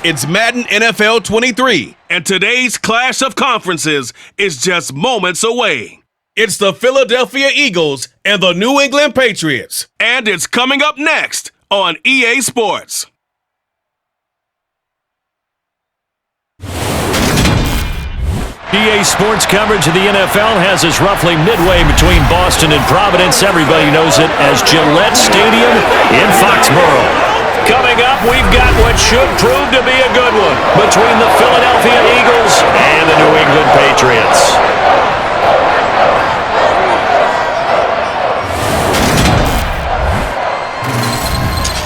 It's Madden NFL 23, and today's clash of conferences is just moments away. It's the Philadelphia Eagles and the New England Patriots, and it's coming up next on EA Sports. EA Sports coverage of the NFL has us roughly midway between Boston and Providence. Everybody knows it as Gillette Stadium in Foxborough. Coming up, we've got what should prove to be a good one between the Philadelphia Eagles and the New England Patriots.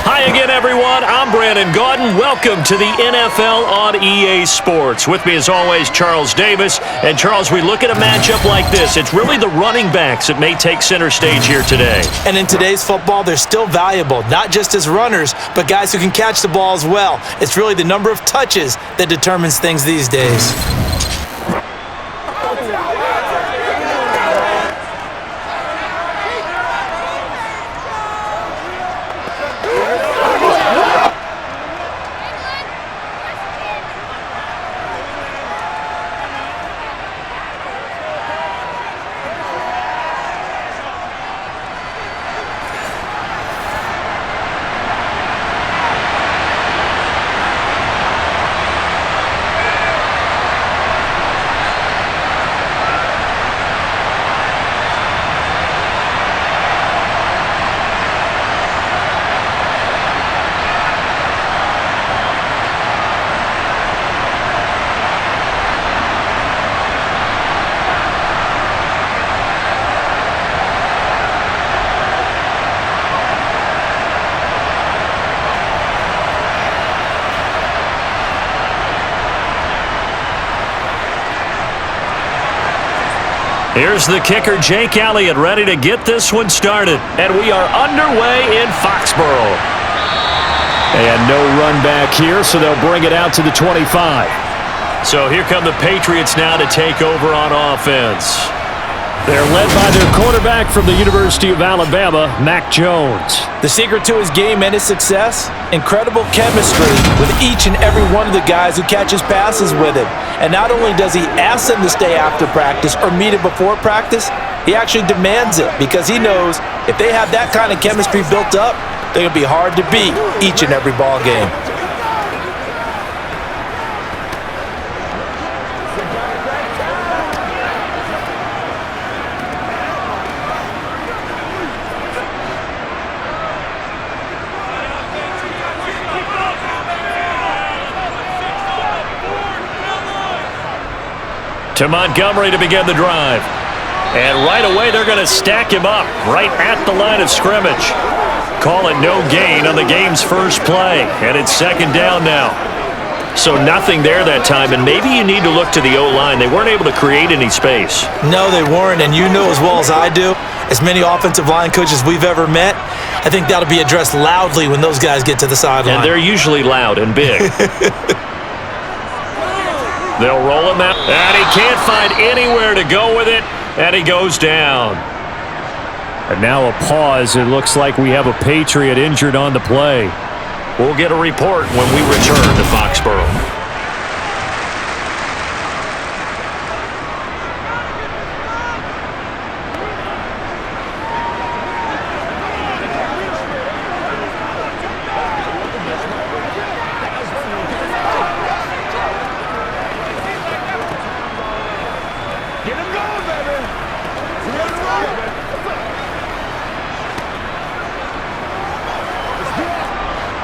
Hi again, everyone. I'm Brandon Gaudin. Welcome to the NFL on EA Sports. With me, as always, Charles Davis. And, Charles, we look at a matchup like this. It's really the running backs that may take center stage here today. And in today's football, they're still valuable, not just as runners, but guys who can catch the ball as well. It's really the number of touches that determines things these days. Here's the kicker, Jake Elliott, ready to get this one started. And we are underway in Foxborough. And no run back here, so they'll bring it out to the 25. So here come the Patriots now to take over on offense. They're led by their quarterback from the University of Alabama, Mac Jones. The secret to his game and his success? Incredible chemistry with each and every one of the guys who catches passes with him. And not only does he ask them to stay after practice or meet him before practice, he actually demands it because he knows if they have that kind of chemistry built up, they're going to be hard to beat each and every ball game. To Montgomery to begin the drive. And right away, they're going to stack him up right at the line of scrimmage. Call it no gain on the game's first play. And it's second down now. So nothing there that time, and maybe you need to look to the O-line. They weren't able to create any space. No, they weren't, and you know as well as I do, as many offensive line coaches we've ever met, I think that'll be addressed loudly when those guys get to the sideline. And they're usually loud and big. They'll roll him out, and he can't find anywhere to go with it, and he goes down. And now a pause. It looks like we have a Patriot injured on the play. We'll get a report when we return to Foxborough.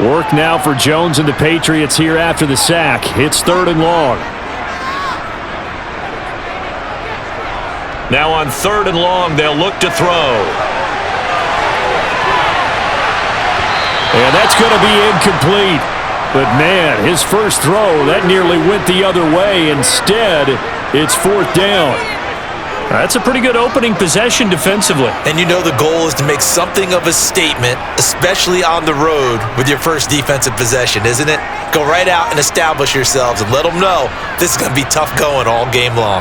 Work now for Jones and the Patriots here after the sack. It's third and long. Now on third and long, they'll look to throw. And that's going to be incomplete. But, man, his first throw, that nearly went the other way. Instead, it's fourth down. That's a pretty good opening possession defensively. And you know the goal is to make something of a statement, especially on the road with your first defensive possession, isn't it? Go right out and establish yourselves and let them know this is going to be tough going all game long.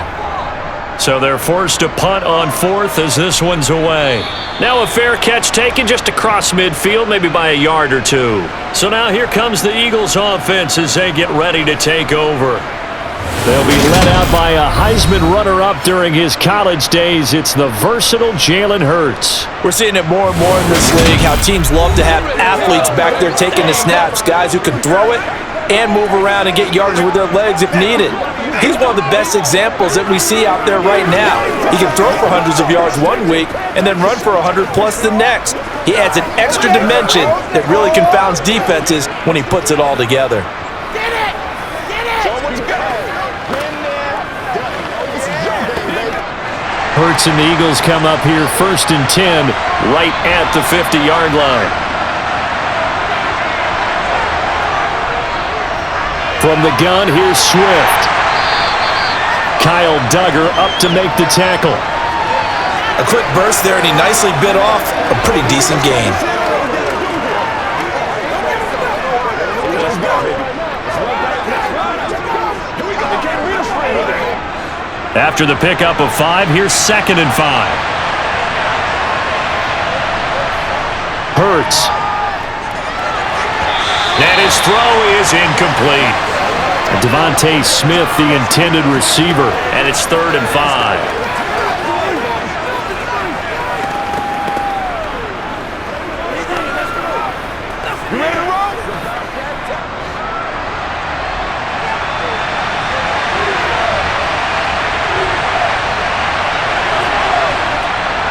So they're forced to punt on fourth as this one's away. Now a fair catch taken just across midfield, maybe by a yard or two. So now here comes the Eagles offense as they get ready to take over. They'll be led out by a Heisman runner-up during his college days. It's the versatile Jalen Hurts. We're seeing it more and more in this league, how teams love to have athletes back there taking the snaps, guys who can throw it and move around and get yards with their legs if needed. He's one of the best examples that we see out there right now. He can throw for hundreds of yards one week and then run for 100+ the next. He adds an extra dimension that really confounds defenses when he puts it all together. Hurts and the Eagles come up here 1st and 10 right at the 50-yard line. From the gun, here's Swift. Kyle Duggar up to make the tackle. A quick burst there, and he nicely bit off a pretty decent gain. After the pickup of 5, here's 2nd and 5. Hurts. And his throw is incomplete. Devontae Smith, the intended receiver, and it's 3rd and 5.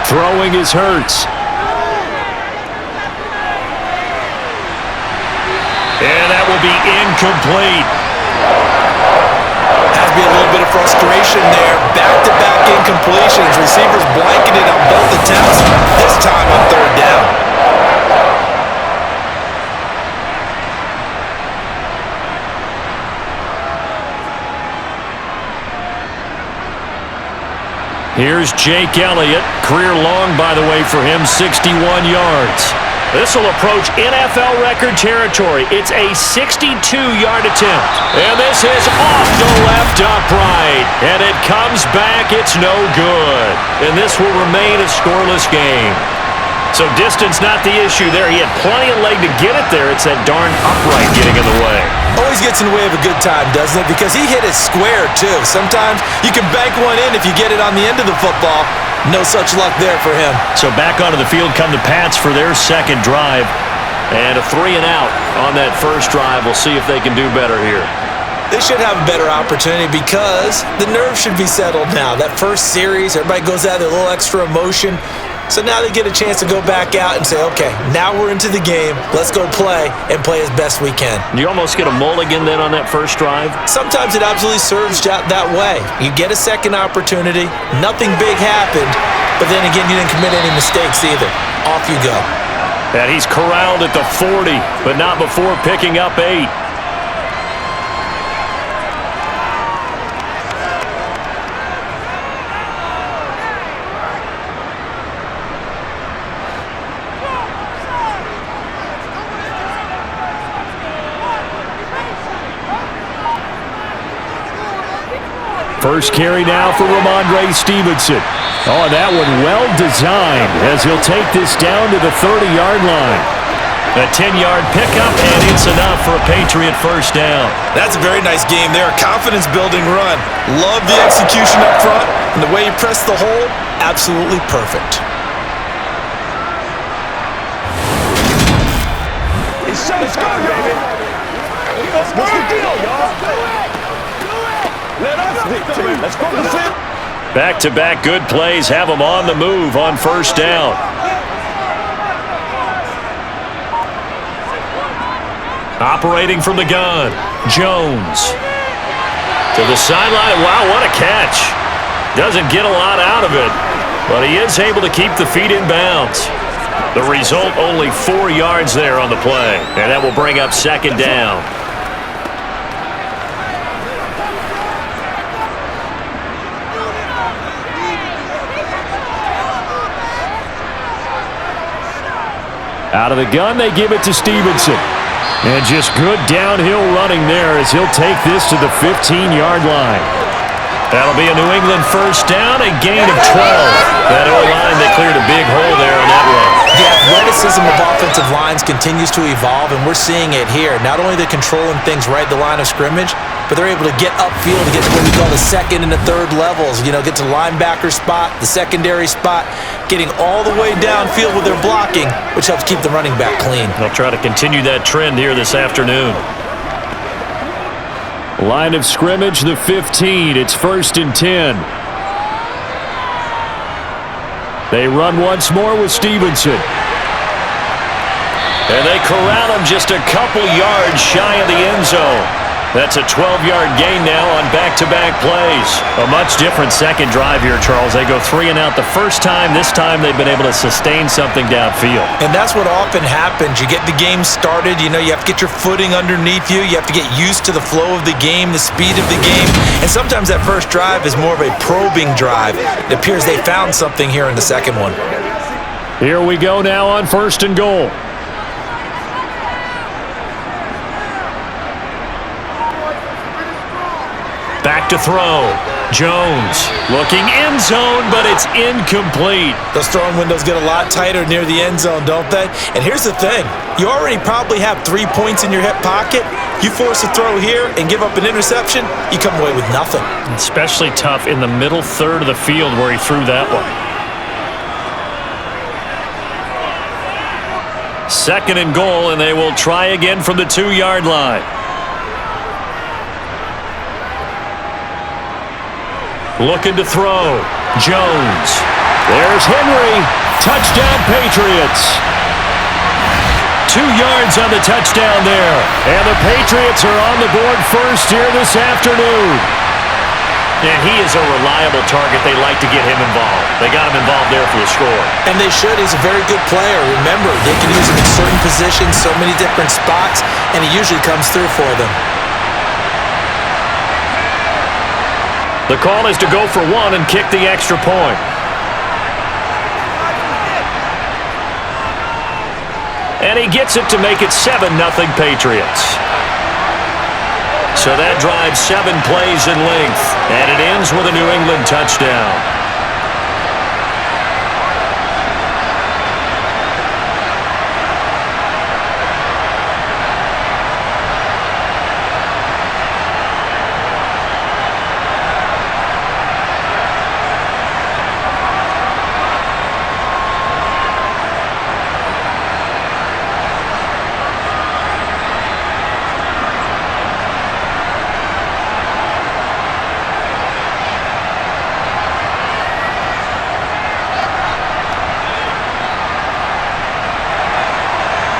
Throwing is Hurts. And that will be incomplete. Has to be a little bit of frustration there. Back-to-back incompletions. Receivers blanketed on both attempts, this time on 3rd down. Here's Jake Elliott. Career long, by the way, for him, 61 yards. This will approach NFL record territory. It's a 62-yard attempt. And this is off the left upright. And it comes back. It's no good. And this will remain a scoreless game. So distance not the issue there. He had plenty of leg to get it there. It's that darn upright getting in the way. Always gets in the way of a good time, doesn't it? Because he hit it square, too. Sometimes you can bank one in if you get it on the end of the football. No such luck there for him. So back onto the field come the Pats for their 2nd drive. And a 3-and-out on that first drive. We'll see if they can do better here. They should have a better opportunity because the nerves should be settled now. That first series, everybody goes out with a little extra emotion. So now they get a chance to go back out and say, okay, now we're into the game. Let's go play and play as best we can. You almost get a mulligan then on that first drive? Sometimes it absolutely serves that way. You get a second opportunity. Nothing big happened. But then again, you didn't commit any mistakes either. Off you go. And he's corralled at the 40, but not before picking up 8. First carry now for Ramondre Stevenson. Oh, that one well designed as he'll take this down to the 30-yard line. A 10-yard pickup, and it's enough for a Patriot first down. That's a very nice game there. Confidence-building run. Love the execution up front, and the way he pressed the hole, absolutely perfect. Let's go, baby. What's the deal, y'all? Let us dictate. Let's go to the field. Back-to-back good plays have them on the move on first down. Operating from the gun, Jones. To the sideline. Wow, what a catch. Doesn't get a lot out of it, but he is able to keep the feet in bounds. The result, only 4 yards there on the play, and that will bring up 2nd down. Out of the gun, they give it to Stevenson. And just good downhill running there as he'll take this to the 15-yard line. That'll be a New England first down, a gain of 12. That O-line, they cleared a big hole there on that run. The athleticism of offensive lines continues to evolve, and we're seeing it here. Not only are they controlling things right at the line of scrimmage, but they're able to get upfield to get to what we call the second and the third levels. You know, get to the linebacker spot, the secondary spot, getting all the way downfield with their blocking, which helps keep the running back clean. They'll try to continue that trend here this afternoon. Line of scrimmage, the 15. It's 1st and 10. They run once more with Stevenson. And they corral him just a couple yards shy of the end zone. That's a 12-yard gain now on back-to-back plays. A much different second drive here, Charles. They go 3 and out the first time. This time they've been able to sustain something downfield. And that's what often happens. You get the game started. You know, you have to get your footing underneath you. You have to get used to the flow of the game, the speed of the game. And sometimes that first drive is more of a probing drive. It appears they found something here in the second one. Here we go now on 1st and goal. Back to throw. Jones looking end zone, but it's incomplete. Those throwing windows get a lot tighter near the end zone, don't they? And here's the thing. You already probably have 3 points in your hip pocket. You force a throw here and give up an interception, you come away with nothing. Especially tough in the middle third of the field where he threw that one. 2nd and goal, and they will try again from the 2-yard line. Looking to throw. Jones. There's Henry. Touchdown, Patriots. 2 yards on the touchdown there. And the Patriots are on the board first here this afternoon. And he is a reliable target. They like to get him involved. They got him involved there for the score. And they should. He's a very good player. Remember, they can use him in certain positions, so many different spots, and he usually comes through for them. The call is to go for 1 and kick the extra point. And he gets it to make it 7-0 Patriots. So that drives 7 plays in length, and it ends with a New England touchdown.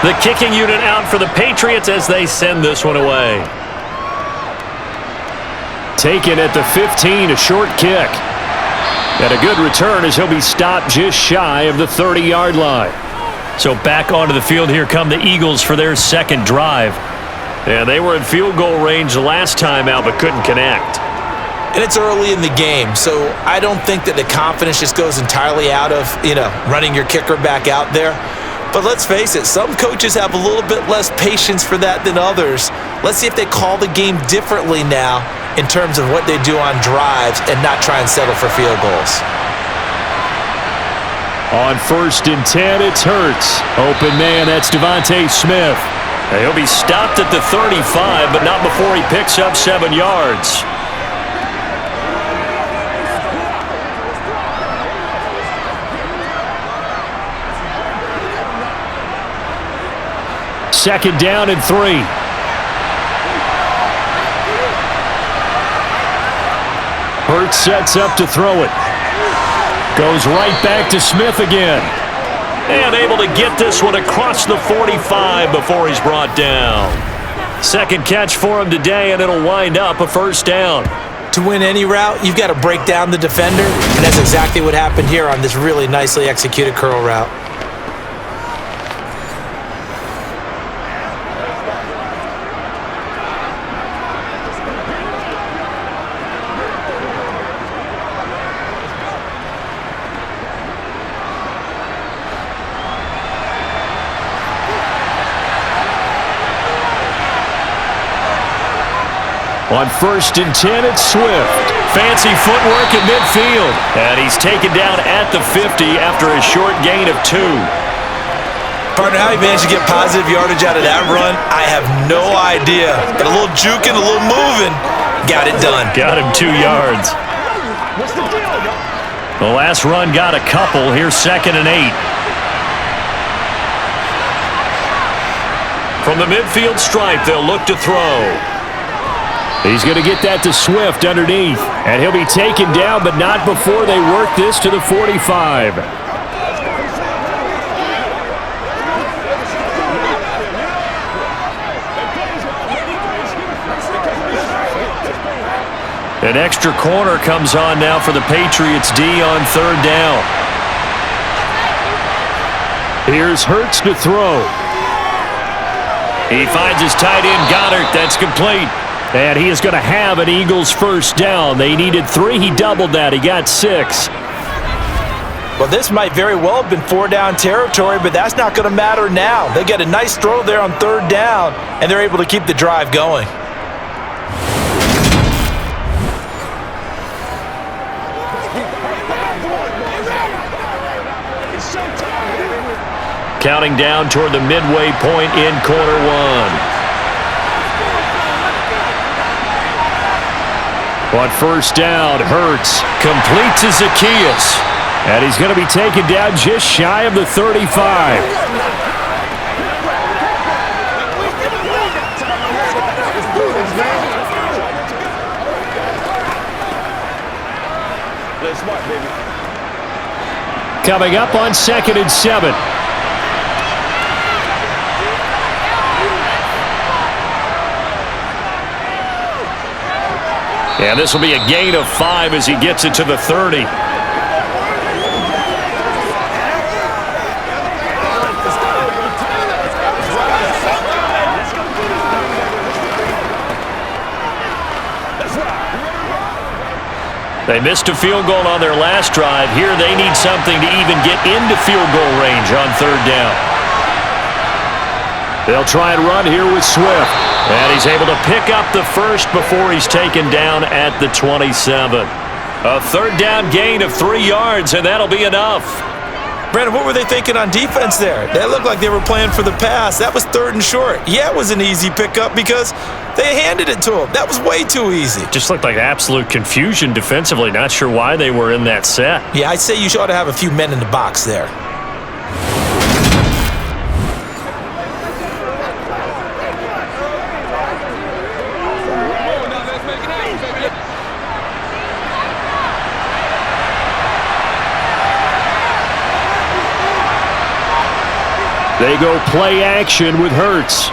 The kicking unit out for the Patriots as they send this one away. Taken at the 15, a short kick. And a good return as he'll be stopped just shy of the 30-yard line. So back onto the field, here come the Eagles for their second drive. And they were in field goal range last time out but couldn't connect. And it's early in the game, so I don't think that the confidence just goes entirely out of, running your kicker back out there. But let's face it, some coaches have a little bit less patience for that than others. Let's see if they call the game differently now in terms of what they do on drives and not try and settle for field goals. On 1st and 10, it's Hurts. Open man, that's Devontae Smith. He'll be stopped at the 35, but not before he picks up 7 yards. Second down and 3. Hurts sets up to throw it. Goes right back to Smith again. And able to get this one across the 45 before he's brought down. Second catch for him today, and it'll wind up a first down. To win any route, you've got to break down the defender, and that's exactly what happened here on this really nicely executed curl route. On 1st and 10, it's Swift. Fancy footwork at midfield. And he's taken down at the 50 after a short gain of 2. Partner, how he managed to get positive yardage out of that run, I have no idea. Got a little juking, a little moving. Got it done. Got him 2 yards. What's the deal, yo? The last run got a couple. Here's 2nd and 8. From the midfield stripe, they'll look to throw. He's going to get that to Swift underneath. And he'll be taken down, but not before they work this to the 45. An extra corner comes on now for the Patriots D on 3rd down. Here's Hurts to throw. He finds his tight end, Goddard. That's complete. And he is going to have an Eagles first down. They needed 3. He doubled that. He got 6. Well, this might very well have been 4-down territory, but that's not going to matter now. They get a nice throw there on 3rd down, and they're able to keep the drive going. Counting down toward the midway point in quarter 1. On 1st down, Hurts completes to Zacchaeus. And he's going to be taken down just shy of the 35. Coming up on 2nd and 7. And this will be a gain of 5 as he gets it to the 30. They missed a field goal on their last drive. Here they need something to even get into field goal range on 3rd down. They'll try and run here with Swift. And he's able to pick up the first before he's taken down at the 27. A 3rd down gain of 3 yards, and that'll be enough. Brandon, what were they thinking on defense there? That looked like they were playing for the pass. That was 3rd and short. Yeah, it was an easy pickup because they handed it to him. That was way too easy. Just looked like absolute confusion defensively. Not sure why they were in that set. Yeah, I'd say you ought to have a few men in the box there. They go play action with Hurts.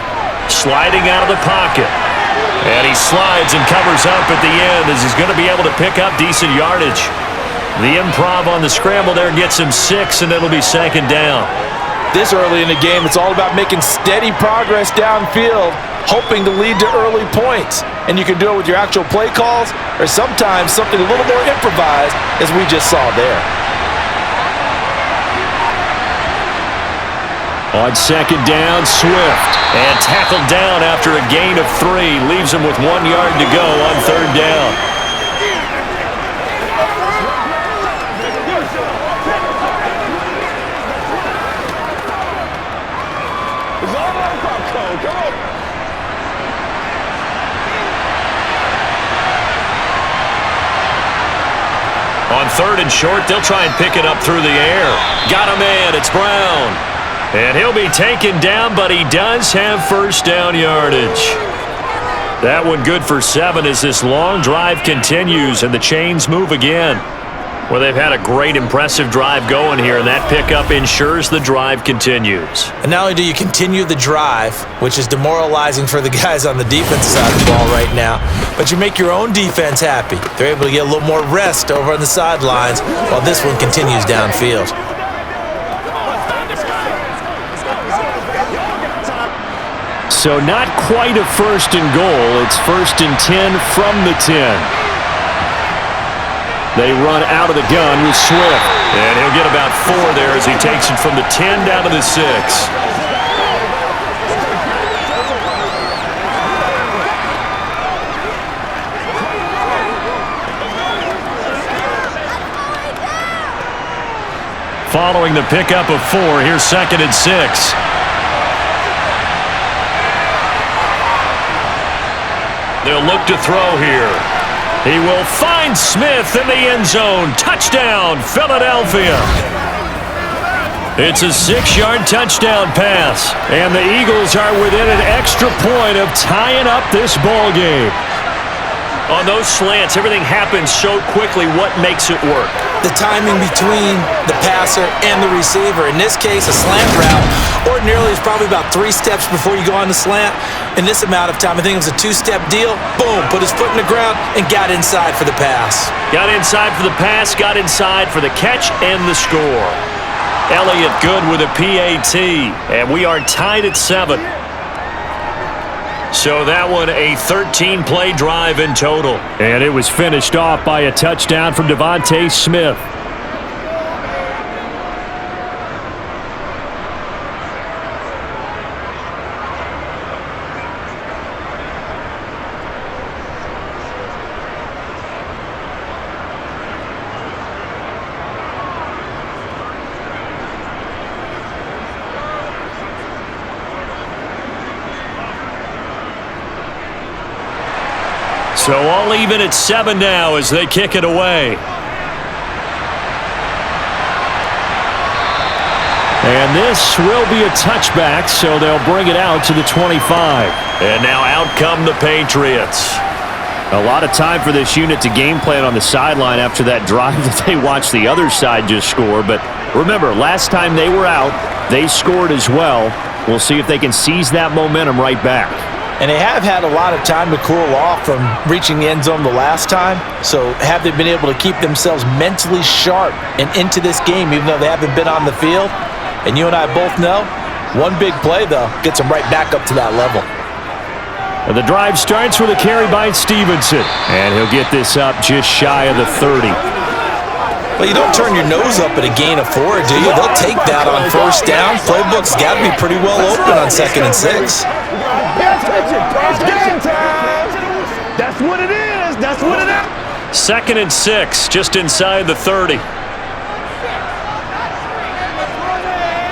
Sliding out of the pocket. And he slides and covers up at the end as he's going to be able to pick up decent yardage. The improv on the scramble there gets him 6, and it'll be 2nd down. This early in the game, it's all about making steady progress downfield, hoping to lead to early points. And you can do it with your actual play calls or sometimes something a little more improvised, as we just saw there. On 2nd down, Swift. And tackled down after a gain of 3. Leaves him with 1 yard to go on 3rd down. On 3rd and short, they'll try and pick it up through the air. Got a man, it's Brown. And he'll be taken down, but he does have first down yardage. That one good for 7 as this long drive continues and the chains move again. Well, they've had a great, impressive drive going here, and that pickup ensures the drive continues. And not only do you continue the drive, which is demoralizing for the guys on the defensive side of the ball right now, but you make your own defense happy. They're able to get a little more rest over on the sidelines while this one continues downfield. So not quite a 1st and goal. It's 1st and 10 from the 10. They run out of the gun with Swift. And he'll get about 4 there as he takes it from the 10 down to the 6. following the pickup of 4. Here's 2nd and 6. They'll look to throw here. He will find Smith in the end zone. Touchdown, Philadelphia. It's a 6-yard touchdown pass, and the Eagles are within an extra point of tying up this ball game. On those slants, everything happens so quickly. What makes it work? The timing between the passer and the receiver. In this case, a slant route ordinarily is probably about 3 steps before you go on the slant. In this amount of time, I think it was a 2-step deal. Boom, put his foot in the ground and got inside for the pass. Got inside for the pass, got inside for the catch and the score. Elliott good with a PAT, and we are tied at 7. So that one a 13-play drive in total. And it was finished off by a touchdown from Devontae Smith. So all even at 7 now as they kick it away. And this will be a touchback, so they'll bring it out to the 25. And now out come the Patriots. A lot of time for this unit to game plan on the sideline after that drive that they watched the other side just score. But remember, last time they were out, they scored as well. We'll see if they can seize that momentum right back. And they have had a lot of time to cool off from reaching the end zone the last time. So have they been able to keep themselves mentally sharp and into this game, even though they haven't been on the field? And you and I both know, one big play, though, gets them right back up to that level. And the drive starts with a carry by Stevenson. And he'll get this up just shy of the 30. Well, you don't turn your nose up at a gain of 4, do you? They'll take that on first down. Playbook's got to be pretty well open on 2nd and 6. It's game time. That's what it is. That's what it is. 2nd and 6, just inside the 30.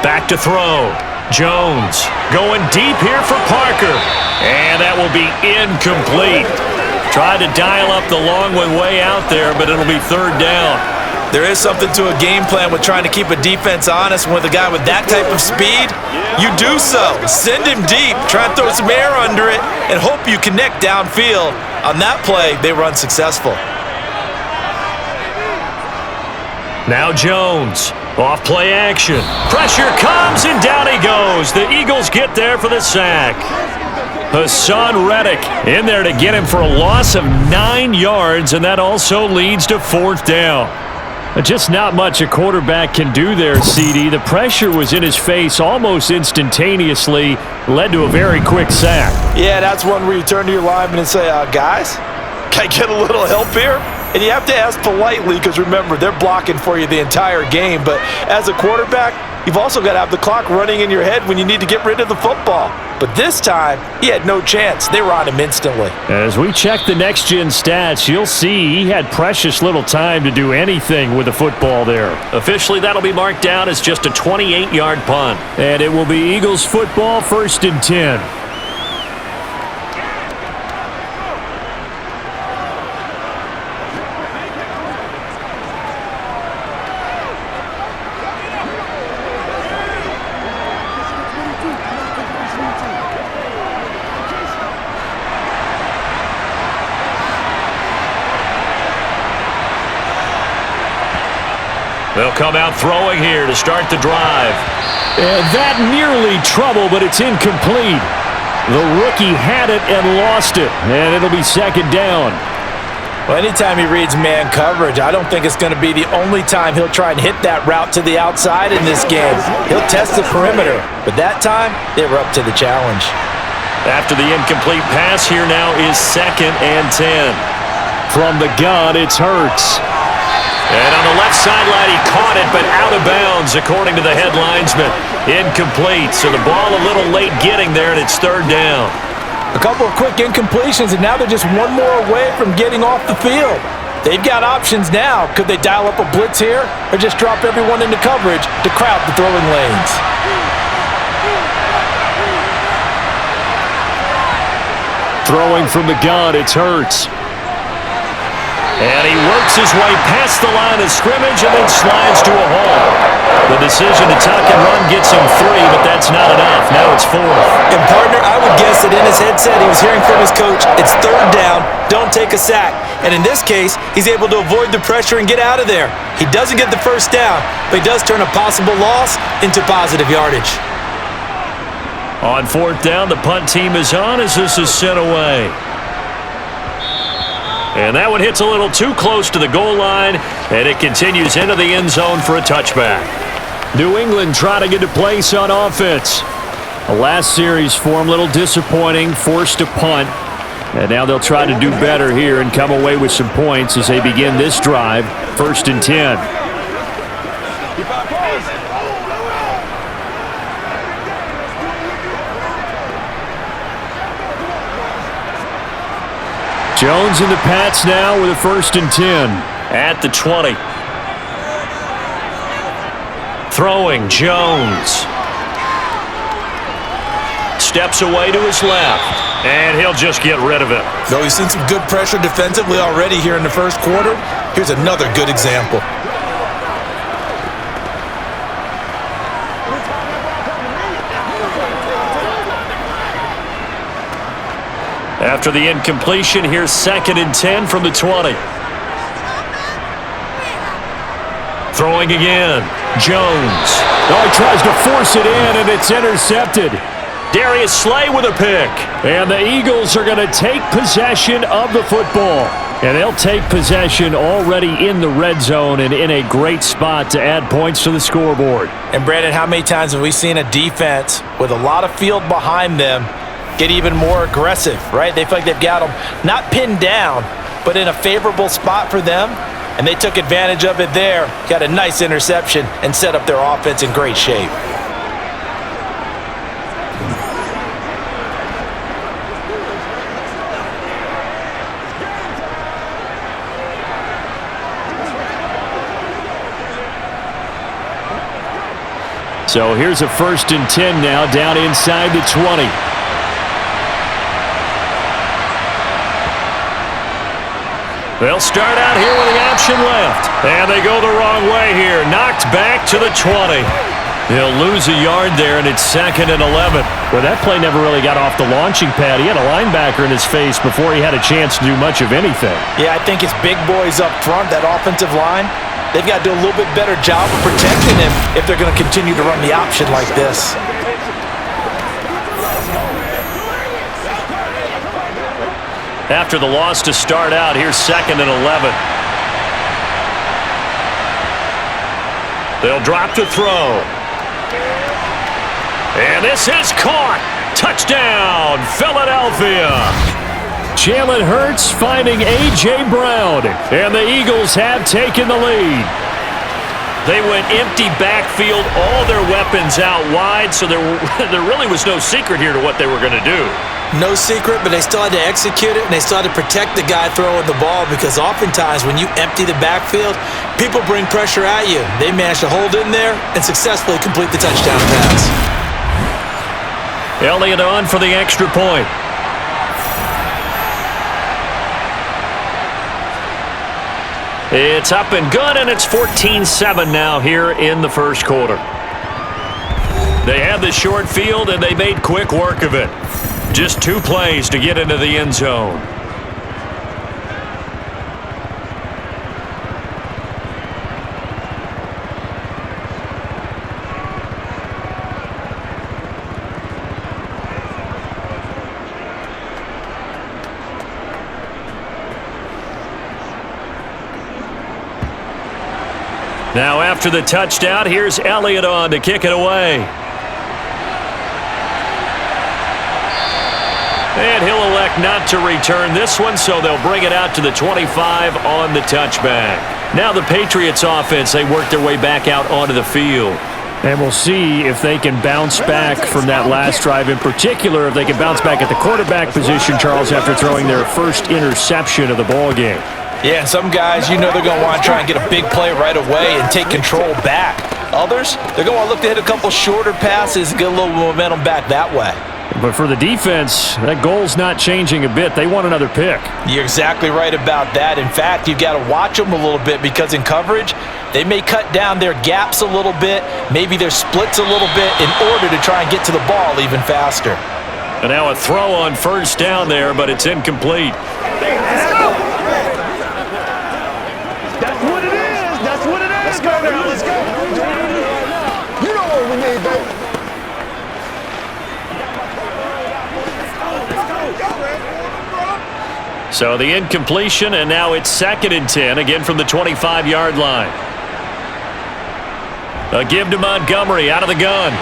Back to throw. Jones going deep here for Parker. And that will be incomplete. Tried to dial up the long one way out there, but it'll be 3rd down. There is something to a game plan with trying to keep a defense honest. With a guy with that type of speed, you do so. Send him deep, try and throw some air under it, and hope you connect downfield. On that play, they were unsuccessful. Now Jones, off play action. Pressure comes, and down he goes. The Eagles get there for the sack. Hassan Reddick in there to get him for a loss of 9 yards, and that also leads to 4th down. Just not much a quarterback can do there, CD. The pressure was in his face almost instantaneously, led to a very quick sack. Yeah, that's one where you turn to your lineman and say, guys, can I get a little help here? And you have to ask politely because, remember, they're blocking for you the entire game. But as a quarterback, you've also got to have the clock running in your head when you need to get rid of the football. But this time, he had no chance. They were on him instantly. As we check the next-gen stats, you'll see he had precious little time to do anything with the football there. Officially, that'll be marked down as just a 28-yard punt. And it will be Eagles football, 1st and 10. They'll come out throwing here to start the drive. And that nearly trouble, but it's incomplete. The rookie had it and lost it, and it'll be 2nd down. Well, anytime he reads man coverage, I don't think it's going to be the only time he'll try and hit that route to the outside in this game. He'll test the perimeter, but that time, they were up to the challenge. After the incomplete pass, here now is 2nd and 10. From the gun, it's Hurts. And on the left sideline, he caught it, but out of bounds, according to the head linesman. Incomplete, so the ball a little late getting there, and it's 3rd down. A couple of quick incompletions, and now they're just one more away from getting off the field. They've got options now. Could they dial up a blitz here or just drop everyone into coverage to crowd the throwing lanes? Throwing from the gun, it's Hurts. And he works his way past the line of scrimmage and then slides to a hole. The decision to tuck and run gets him 3, but that's not enough. Now it's 4th. And partner, I would guess that in his headset he was hearing from his coach, it's 3rd down, don't take a sack. And in this case, he's able to avoid the pressure and get out of there. He doesn't get the 1st down, but he does turn a possible loss into positive yardage. On 4th down, the punt team is on as this is sent away. And that one hits a little too close to the goal line, and it continues into the end zone for a touchback. New England trying to get to place on offense. The last series for them, a little disappointing, forced to punt. And now they'll try to do better here and come away with some points as they begin this drive, 1st and 10. Jones and the Pats now with a 1st and 10. At the 20. Throwing, Jones. Steps away to his left. And he'll just get rid of it. Though he's seen some good pressure defensively already here in the 1st quarter, here's another good example. After the incompletion, here's 2nd and 10 from the 20. Throwing again. Jones. Oh, he tries to force it in, and it's intercepted. Darius Slay with a pick. And the Eagles are going to take possession of the football. And they'll take possession already in the red zone and in a great spot to add points to the scoreboard. And Brandon, how many times have we seen a defense with a lot of field behind them get even more aggressive, right? They feel like they've got them not pinned down, but in a favorable spot for them, and they took advantage of it there, got a nice interception, and set up their offense in great shape. So here's a 1st and 10 now, down inside the 20. They'll start out here with the option left. And they go the wrong way here. Knocked back to the 20. They'll lose a yard there, and it's 2nd and 11. Well, that play never really got off the launching pad. He had a linebacker in his face before he had a chance to do much of anything. Yeah, I think it's big boys up front, that offensive line. They've got to do a little bit better job of protecting him if they're going to continue to run the option like this. After the loss to start out, here's 2nd and 11. They'll drop to throw. And this is caught. Touchdown, Philadelphia. Jalen Hurts finding A.J. Brown. And the Eagles have taken the lead. They went empty backfield, all their weapons out wide, so there really was no secret here to what they were going to do. No secret, but they still had to execute it, and they still had to protect the guy throwing the ball, because oftentimes when you empty the backfield, people bring pressure at you. They managed to hold in there and successfully complete the touchdown pass. Elliott on for the extra point. It's up and good, and it's 14-7 now here in the 1st quarter. They had the short field, and they made quick work of it. Just 2 plays to get into the end zone. Now after the touchdown, here's Elliott on to kick it away. And he'll elect not to return this one, so they'll bring it out to the 25 on the touchback. Now the Patriots offense, they work their way back out onto the field. And we'll see if they can bounce back from that last drive. In particular, if they can bounce back at the quarterback position, Charles, after throwing their first interception of the ball game. Yeah, and some guys, they're going to want to try and get a big play right away and take control back. Others, they're going to look to hit a couple shorter passes and get a little momentum back that way. But for the defense, that goal's not changing a bit. They want another pick. You're exactly right about that. In fact, you've got to watch them a little bit because in coverage, they may cut down their gaps a little bit, maybe their splits a little bit in order to try and get to the ball even faster. And now a throw on first down there, but it's incomplete. That's what it is. That's what it is. Let's go now. Let's go. You know what we need, baby. So the incompletion, and now it's 2nd and 10, again from the 25-yard line. A give to Montgomery out of the gun.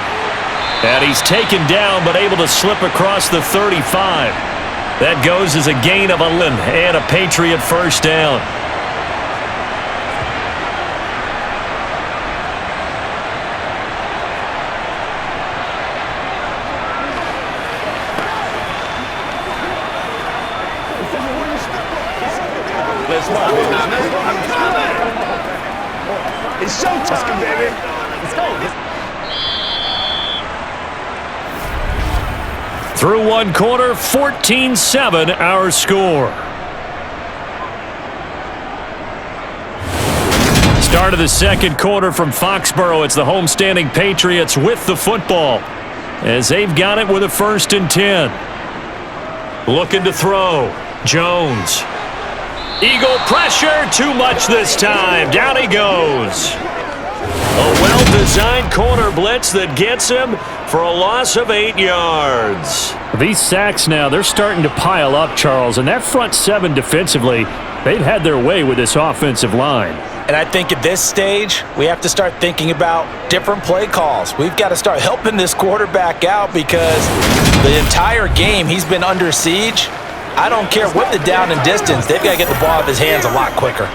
And he's taken down, but able to slip across the 35. That goes as a gain of 11 and a Patriot first down. It's showtime, baby. Let's go. Through one quarter, 14-7 our score. Start of the second quarter from Foxborough. It's the homestanding Patriots with the football as they've got it with a 1st and 10. Looking to throw. Jones. Eagle pressure, too much this time. Down he goes. A well-designed corner blitz that gets him for a loss of 8 yards. These sacks now, they're starting to pile up, Charles, and that front 7 defensively, they've had their way with this offensive line. And I think at this stage, we have to start thinking about different play calls. We've got to start helping this quarterback out because the entire game he's been under siege. I don't care what the down and distance, they've got to get the ball out of his hands a lot quicker.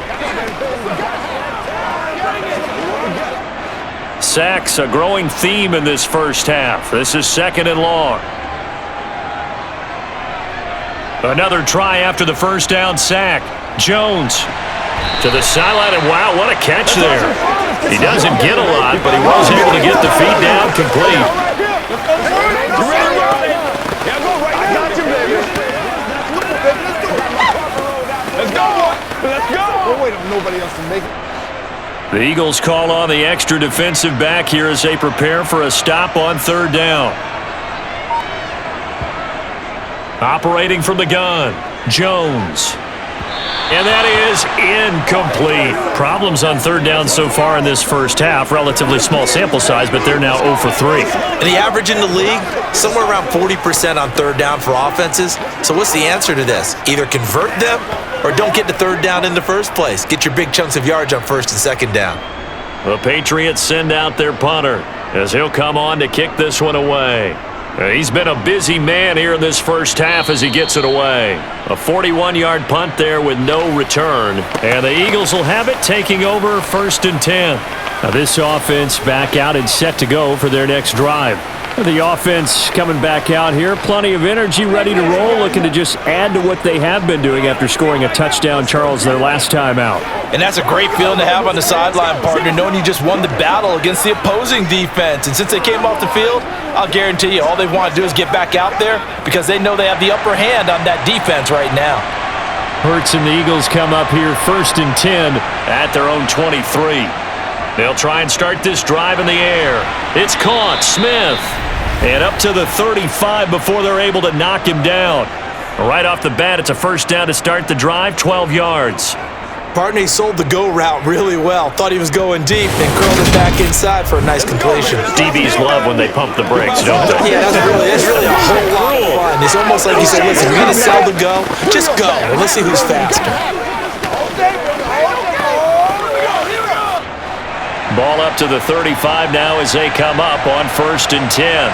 Sacks, a growing theme in this first half. This is 2nd and long. Another try after the first down sack. Jones to the sideline, and wow, what a catch there. He doesn't get a lot, but he was able to get the feet down complete. You ready, bro? Yeah, go right now. I got you, baby. Let's go, boy. Let's go. Don't wait on nobody else to make it. The Eagles call on the extra defensive back here as they prepare for a stop on 3rd down. Operating from the gun, Jones. And that is incomplete. Problems on 3rd down so far in this first half. Relatively small sample size, but they're now 0 for 3. And the average in the league, somewhere around 40% on 3rd down for offenses. So what's the answer to this? Either convert them or don't get to 3rd down in the first place. Get your big chunks of yards on 1st and 2nd down. The Patriots send out their punter as he'll come on to kick this one away. He's been a busy man here in this first half as he gets it away. A 41-yard punt there with no return. And the Eagles will have it, taking over 1st and 10. Now this offense back out and set to go for their next drive. The offense coming back out here. Plenty of energy, ready to roll, looking to just add to what they have been doing after scoring a touchdown, Charles, their last time out. And that's a great feeling to have on the sideline, partner, knowing you just won the battle against the opposing defense. And since they came off the field, I'll guarantee you all they want to do is get back out there because they know they have the upper hand on that defense right now. Hurts and the Eagles come up here 1st and 10 at their own 23. They'll try and start this drive in the air. It's caught. Smith. And up to the 35 before they're able to knock him down. Right off the bat, it's a first down to start the drive, 12 yards. Partner, he sold the go route really well. Thought he was going deep, then curled it back inside for a nice completion. DBs love when they pump the brakes, don't they? Yeah, that's really a whole lot of fun. It's almost like you said, listen, you're going to sell the go, just go, and let's see who's faster. Ball up to the 35 now as they come up on 1st and 10.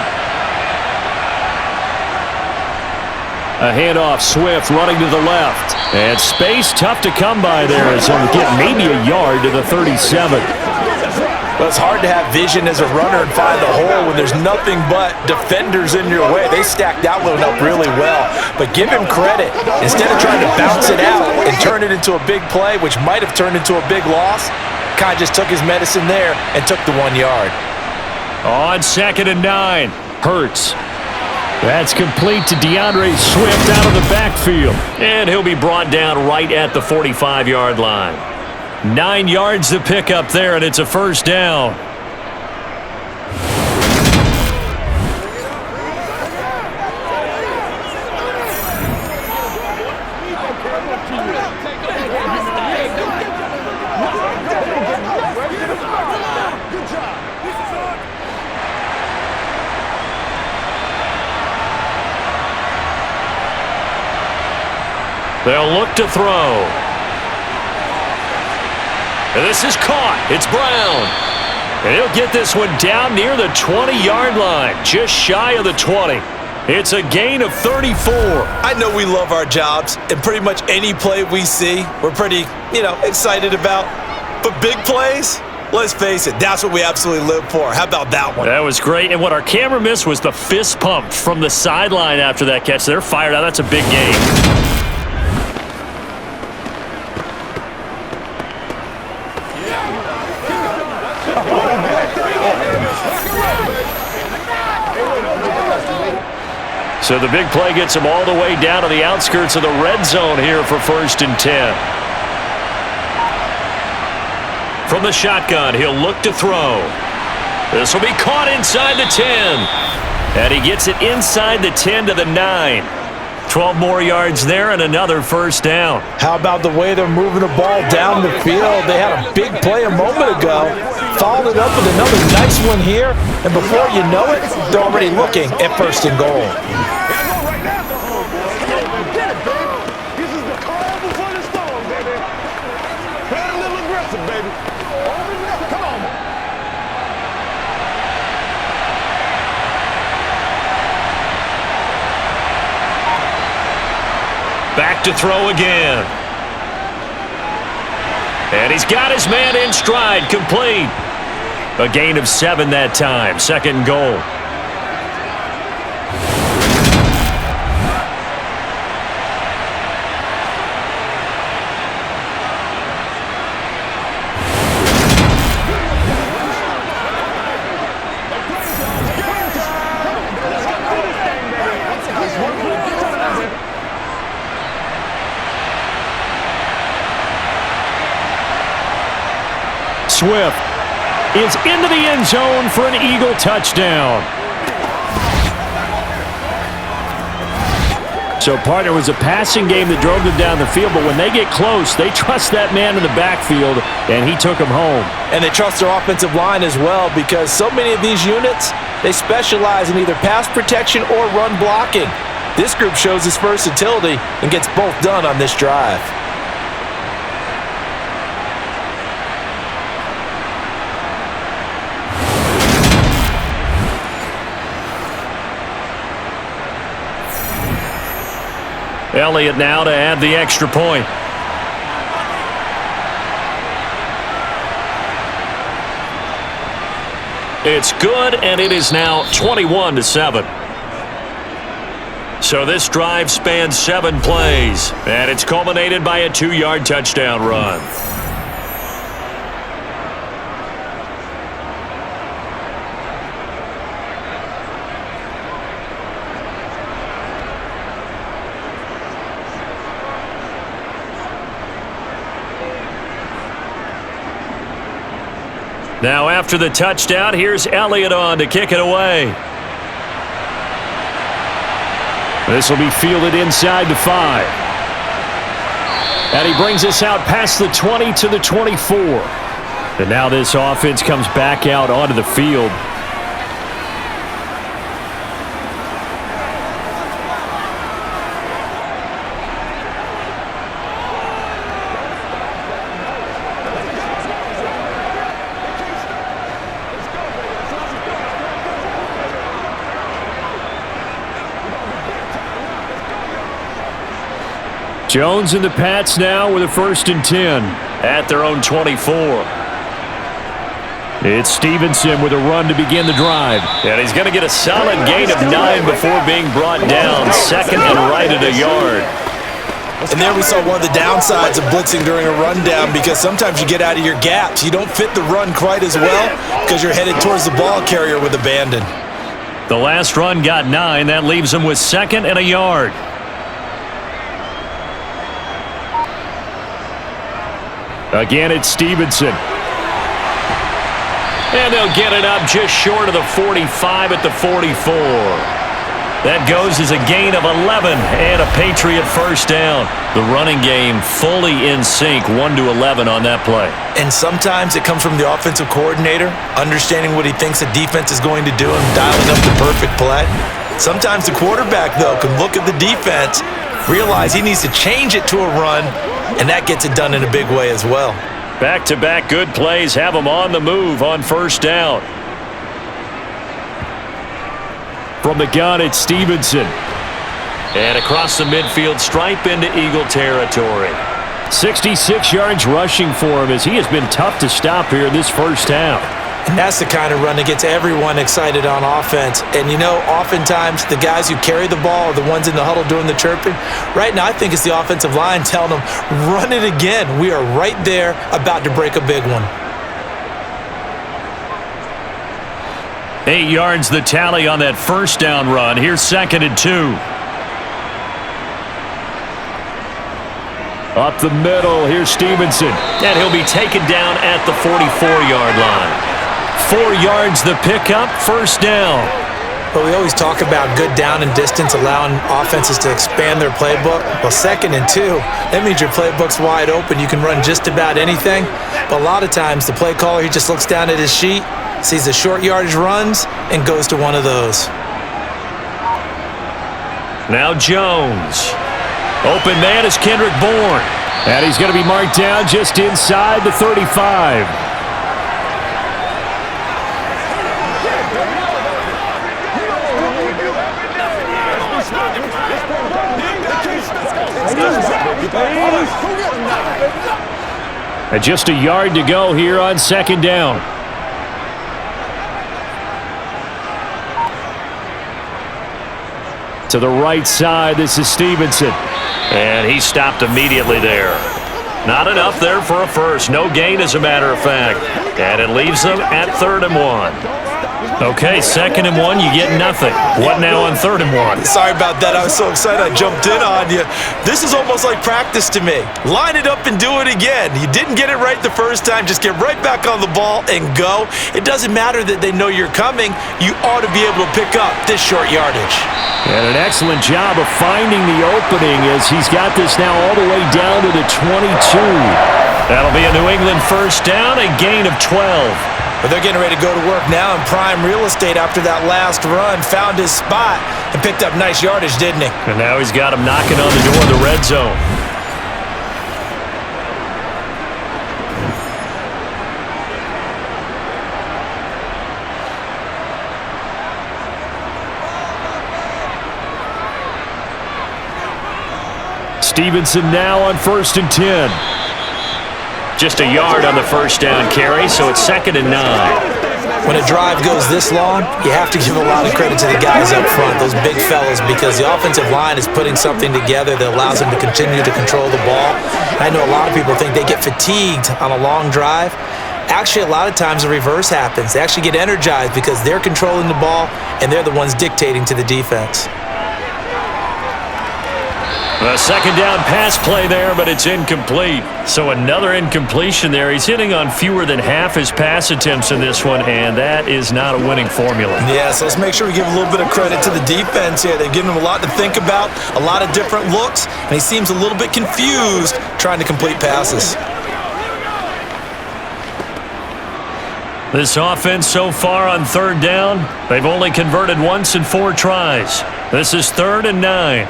A handoff, Swift running to the left. And space tough to come by there as he'll get maybe a yard to the 37. Well, it's hard to have vision as a runner and find the hole when there's nothing but defenders in your way. They stacked that one up really well. But give him credit. Instead of trying to bounce it out and turn it into a big play, which might have turned into a big loss, Kai just took his medicine there and took the 1 yard. On 2nd and 9, Hurts. That's complete to DeAndre Swift out of the backfield. And he'll be brought down right at the 45-yard line. 9 yards to pick up there, and it's a first down. They'll look to throw. And this is caught. It's Brown. And he'll get this one down near the 20-yard line, just shy of the 20. It's a gain of 34. I know we love our jobs, and pretty much any play we see, we're pretty, excited about. But big plays, let's face it, that's what we absolutely live for. How about that one? That was great. And what our camera missed was the fist pump from the sideline after that catch. They're fired out. That's a big gain. So the big play gets him all the way down to the outskirts of the red zone here for 1st and 10. From the shotgun, he'll look to throw. This will be caught inside the 10. And he gets it inside the 10 to the 9. 12 more yards there and another first down. How about the way they're moving the ball down the field? They had a big play a moment ago. Followed it up with another nice one here. And before you know it, they're already looking at 1st and goal. Back to throw again. And he's got his man in stride, complete. A gain of 7 that time, 2nd goal. Swift is into the end zone for an Eagle touchdown. So, partner, was a passing game that drove them down the field, but when they get close, they trust that man in the backfield, and he took them home. And they trust their offensive line as well, because so many of these units, they specialize in either pass protection or run blocking. This group shows its versatility and gets both done on this drive. Elliott now to add the extra point. It's good, and it is now 21-7. So this drive spans 7 plays, and it's culminated by a 2-yard touchdown run. Now after the touchdown, here's Elliott on to kick it away. This will be fielded inside the 5. And he brings us out past the 20 to the 24. And now this offense comes back out onto the field. Jones and the Pats now with a 1st and 10 at their own 24. It's Stevenson with a run to begin the drive. And he's going to get a solid gain of 9 before being brought down. Second and right at a yard. And there we saw one of the downsides of blitzing during a rundown, because sometimes you get out of your gaps. You don't fit the run quite as well because you're headed towards the ball carrier with abandon. The last run got 9. That leaves him with second and a yard. Again, it's Stevenson. And they'll get it up just short of the 45 at the 44. That goes as a gain of 11 and a Patriot first down. The running game fully in sync, 1-11 on that play. And sometimes it comes from the offensive coordinator, understanding what he thinks the defense is going to do and dialing up the perfect play. Sometimes the quarterback, though, can look at the defense, realize he needs to change it to a run, and that gets it done in a big way as well. Back-to-back good plays have them on the move on first down. From the gun, it's Stevenson. And across the midfield stripe into Eagle territory. 66 yards rushing for him, as he has been tough to stop here in this first half. And that's the kind of run that gets everyone excited on offense. And, you know, oftentimes the guys who carry the ball are the ones in the huddle doing the chirping. Right now, I think it's the offensive line telling them, run it again. We are right there about to break a big one. 8 yards the tally on that first down run. Here's second and 2. Up the middle, here's Stevenson. And he'll be taken down at the 44-yard line. 4 yards the pickup, first down. But we always talk about good down and distance, allowing offenses to expand their playbook. Well, second and 2, that means your playbook's wide open. You can run just about anything. But a lot of times, the play caller, he just looks down at his sheet, sees the short yardage runs, and goes to one of those. Now Jones. Open man is Kendrick Bourne. And he's going to be marked down just inside the 35. And just a yard to go here on second down. To the right side, this is Stevenson. And he stopped immediately there. Not enough there for a first. No gain, as a matter of fact. And it leaves them at 3rd and 1. Okay, 2nd and 1, you get nothing. What now on 3rd and 1? Sorry about that. I was so excited I jumped in on you. This is almost like practice to me. Line it up and do it again. You didn't get it right the first time. Just get right back on the ball and go. It doesn't matter that they know you're coming. You ought to be able to pick up this short yardage. And an excellent job of finding the opening, as he's got this now all the way down to the 22. That'll be a New England first down, a gain of 12. But they're getting ready to go to work now in prime real estate after that last run. Found his spot and picked up nice yardage, didn't he? And now he's got him knocking on the door of the red zone. Stevenson now on 1st and 10. Just a yard on the first down carry, so it's 2nd and 9. When a drive goes this long, you have to give a lot of credit to the guys up front, those big fellas, because the offensive line is putting something together that allows them to continue to control the ball. I know a lot of people think they get fatigued on a long drive. Actually, a lot of times the reverse happens. They actually get energized because they're controlling the ball and they're the ones dictating to the defense. A second down pass play there, but it's incomplete. So another incompletion there. He's hitting on fewer than half his pass attempts in this one, and that is not a winning formula. Yeah, so let's make sure we give a little bit of credit to the defense here. They've given him a lot to think about, a lot of different looks, and he seems a little bit confused trying to complete passes. This offense so far on 3rd down, they've only converted once in 4 tries. This is 3rd and 9.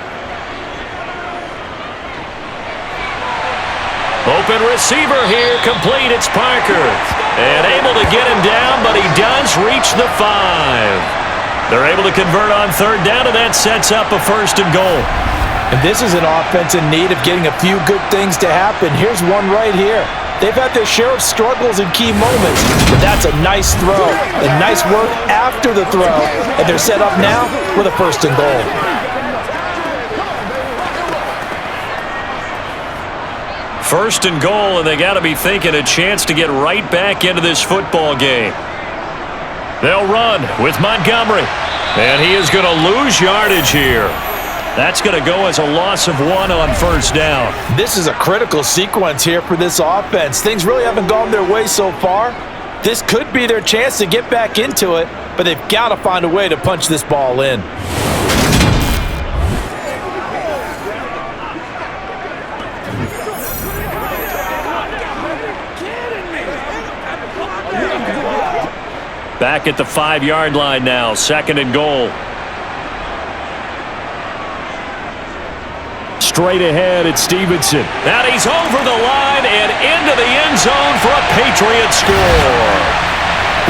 Open receiver here, complete, it's Parker. And able to get him down, but he does reach the 5. They're able to convert on 3rd down, and that sets up a 1st and goal. And this is an offense in need of getting a few good things to happen. Here's one right here. They've had their share of struggles in key moments, but that's a nice throw and nice work after the throw, and they're set up now with a 1st and goal. First and goal, and they got to be thinking a chance to get right back into this football game. They'll run with Montgomery, and he is going to lose yardage here. That's going to go as a loss of 1 on 1st down. This is a critical sequence here for this offense. Things really haven't gone their way so far. This could be their chance to get back into it, but they've got to find a way to punch this ball in. Back at the 5-yard line now, 2nd and goal. Straight ahead, it's Stevenson. And he's over the line and into the end zone for a Patriots score.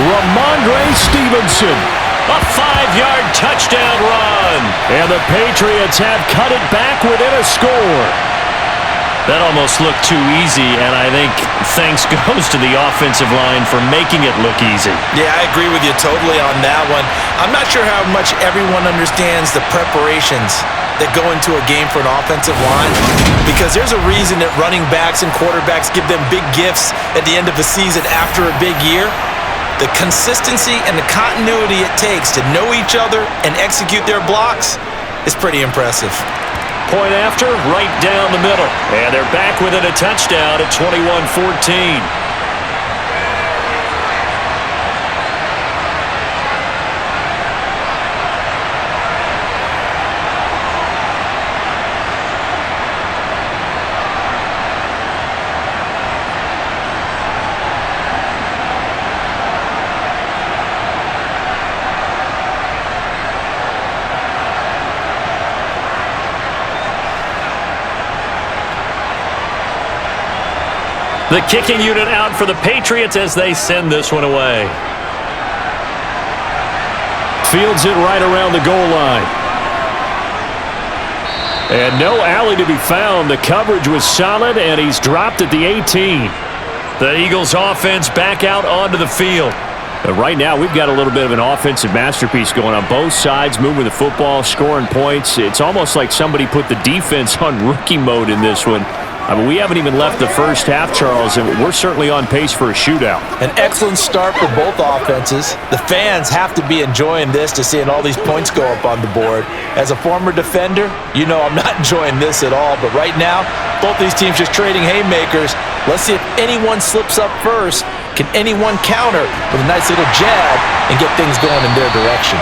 Ramondre Stevenson, a 5-yard touchdown run. And the Patriots have cut it back within a score. That almost looked too easy, and I think thanks goes to the offensive line for making it look easy. Yeah, I agree with you totally on that one. I'm not sure how much everyone understands the preparations that go into a game for an offensive line, because there's a reason that running backs and quarterbacks give them big gifts at the end of the season after a big year. The consistency and the continuity it takes to know each other and execute their blocks is pretty impressive. Point after, right down the middle. And they're back within a touchdown at 21-14. The kicking unit out for the Patriots as they send this one away. Fields it right around the goal line. And no alley to be found. The coverage was solid, and he's dropped at the 18. The Eagles offense back out onto the field. But right now, we've got a little bit of an offensive masterpiece going on both sides, moving the football, scoring points. It's almost like somebody put the defense on rookie mode in this one. I mean, we haven't even left the first half, Charles, and we're certainly on pace for a shootout. An excellent start for both offenses. The fans have to be enjoying this to seeing all these points go up on the board. As a former defender, you know I'm not enjoying this at all, but right now, both these teams just trading haymakers. Let's see if anyone slips up first. Can anyone counter with a nice little jab and get things going in their direction?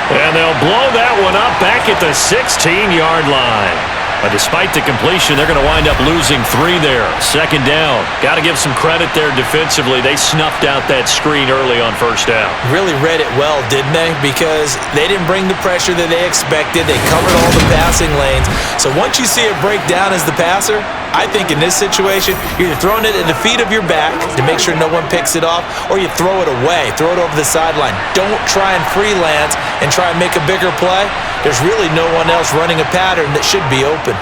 And they'll blow that one up back at the 16-yard line. But despite the completion, they're going to wind up losing 3 there. 2nd down. Got to give some credit there defensively. They snuffed out that screen early on 1st down. Really read it well, didn't they? Because they didn't bring the pressure that they expected. They covered all the passing lanes. So once you see it break down as the passer, I think in this situation, you're either throwing it at the feet of your back to make sure no one picks it off, or you throw it away, throw it over the sideline. Don't try and freelance and try and make a bigger play. There's really no one else running a pattern that should be open.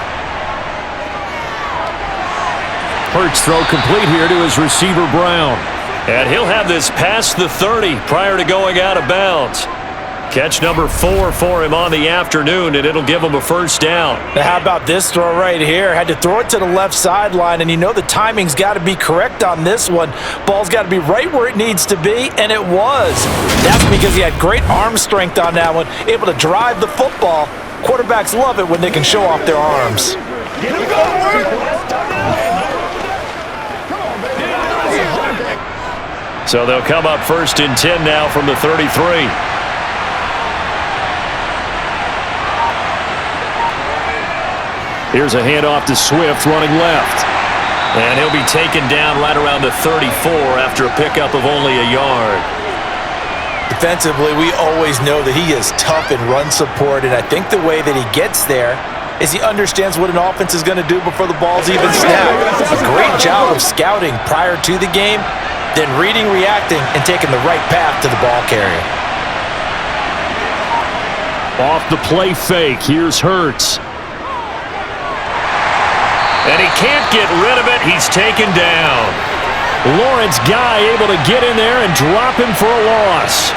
Hurts throw complete here to his receiver, Brown. And he'll have this past the 30 prior to going out of bounds. Catch number 4 for him on the afternoon, and it'll give him a 1st down. Now how about this throw right here? Had to throw it to the left sideline, and you know the timing's got to be correct on this one. Ball's got to be right where it needs to be, and it was. That's because he had great arm strength on that one, able to drive the football. Quarterbacks love it when they can show off their arms. So they'll come up 1st and 10 now from the 33. Here's a handoff to Swift running left. And he'll be taken down right around the 34 after a pickup of only a yard. Defensively, we always know that he is tough in run support, and I think the way that he gets there is he understands what an offense is going to do before the ball's even snapped. A great job of scouting prior to the game, then reading, reacting, and taking the right path to the ball carrier. Off the play fake, here's Hurts. And he can't get rid of it. He's taken down. Lawrence Guy able to get in there and drop him for a loss.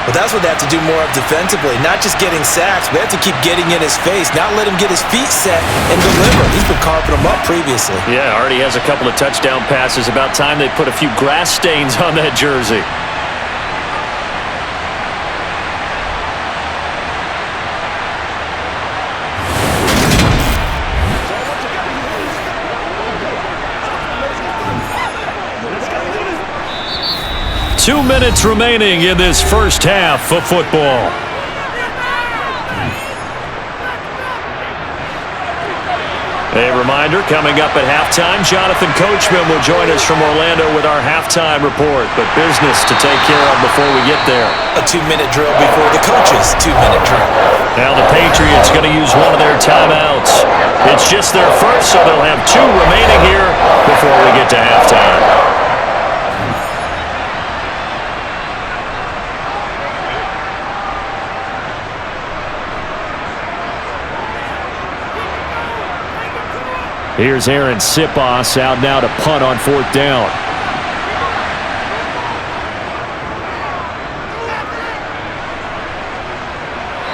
But that's what they have to do more of defensively, not just getting sacks, but they have to keep getting in his face, not let him get his feet set and deliver. He's been carving them up previously. Yeah, already has a couple of touchdown passes. About time they put a few grass stains on that jersey. Two minutes remaining in this first half of football. A reminder, coming up at halftime, Jonathan Coachman will join us from Orlando with our halftime report. But business to take care of before we get there. A 2-minute drill before the coach's 2-minute drill. Now the Patriots going to use one of their timeouts. It's just their first, so they'll have two remaining here before we get to halftime. Here's Aaron Sipos out now to punt on 4th down.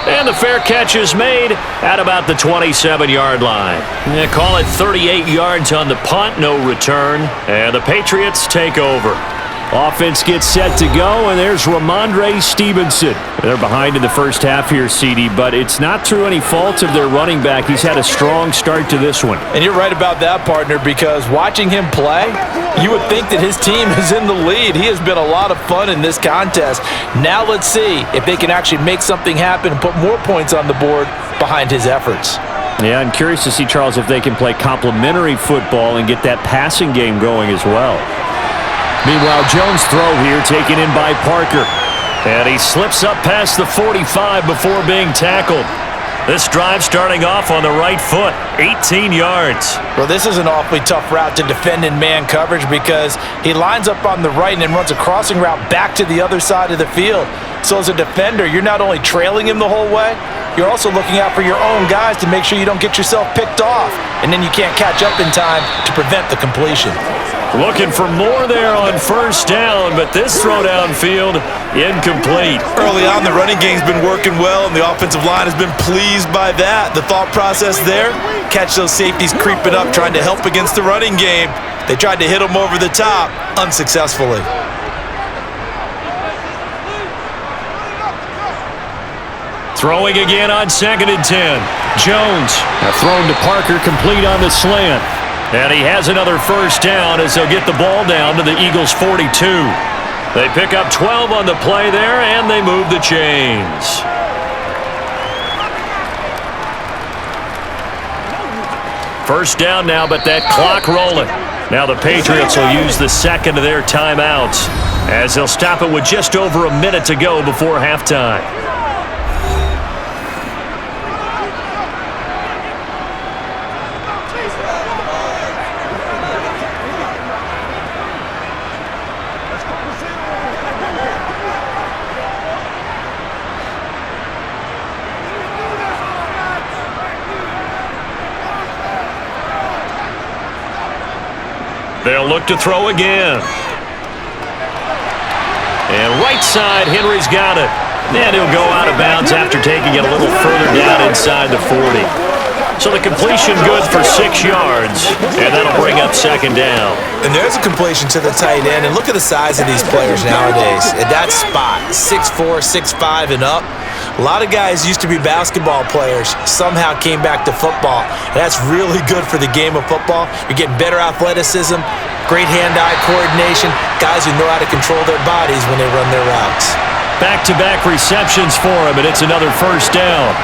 And the fair catch is made at about the 27-yard line. Call it 38 yards on the punt, no return. And the Patriots take over. Offense gets set to go, and there's Ramondre Stevenson. They're behind in the first half here, CD, but it's not through any fault of their running back. He's had a strong start to this one. And you're right about that, partner, because watching him play, you would think that his team is in the lead. He has been a lot of fun in this contest. Now let's see if they can actually make something happen and put more points on the board behind his efforts. Yeah, I'm curious to see, Charles, if they can play complementary football and get that passing game going as well. Meanwhile, Jones' throw here taken in by Parker. And he slips up past the 45 before being tackled. This drive starting off on the right foot, 18 yards. Well, this is an awfully tough route to defend in man coverage because he lines up on the right and then runs a crossing route back to the other side of the field. So as a defender, you're not only trailing him the whole way, you're also looking out for your own guys to make sure you don't get yourself picked off. And then you can't catch up in time to prevent the completion. Looking for more there on first down, but this throw downfield incomplete. Early on, the running game's been working well, and the offensive line has been pleased by that. The thought process there, catch those safeties creeping up, trying to help against the running game. They tried to hit them over the top, unsuccessfully. Throwing again on 2nd and 10. Jones, thrown to Parker, complete on the slant. And he has another first down as they'll get the ball down to the Eagles' 42. They pick up 12 on the play there, and they move the chains. First down now, but that clock rolling. Now the Patriots will use the second of their timeouts as they'll stop it with just over a minute to go before halftime. They'll look to throw again. And right side, Henry's got it. And he'll go out of bounds after taking it a little further down inside the 40. So the completion good for 6 yards, and that'll bring up second down. And there's a completion to the tight end, and look at the size of these players nowadays. At that spot, 6'4", 6'5", and up. A lot of guys used to be basketball players, somehow came back to football. And that's really good for the game of football. You're getting better athleticism, great hand-eye coordination, guys who know how to control their bodies when they run their routes. Back-to-back receptions for him, and it's another first down.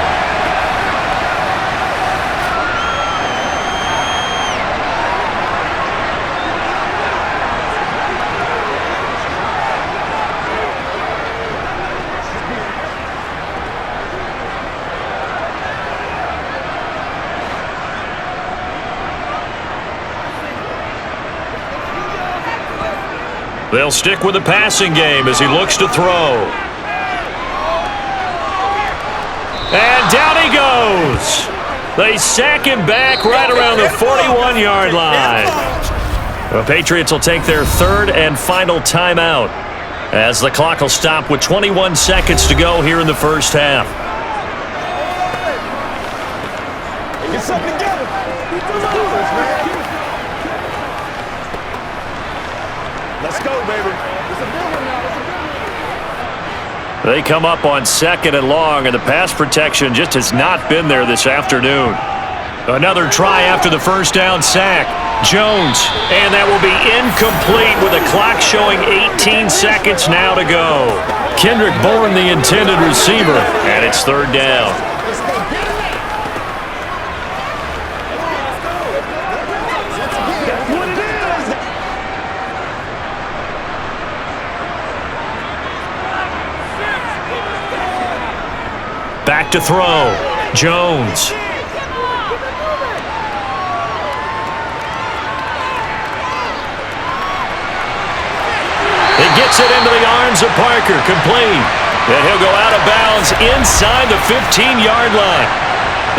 They'll stick with the passing game as he looks to throw. And down he goes. They sack him back right around the 41-yard line. The Patriots will take their third and final timeout as the clock will stop with 21 seconds to go here in the first half. Get something together. Let's go, baby. They come up on 2nd and long, and the pass protection just has not been there this afternoon. Another try after the first down sack. Jones, and that will be incomplete with a clock showing 18 seconds now to go. Kendrick Bourne, the intended receiver, and it's 3rd down. Back to throw. Jones. He gets it into the arms of Parker, complete. And he'll go out of bounds inside the 15-yard line.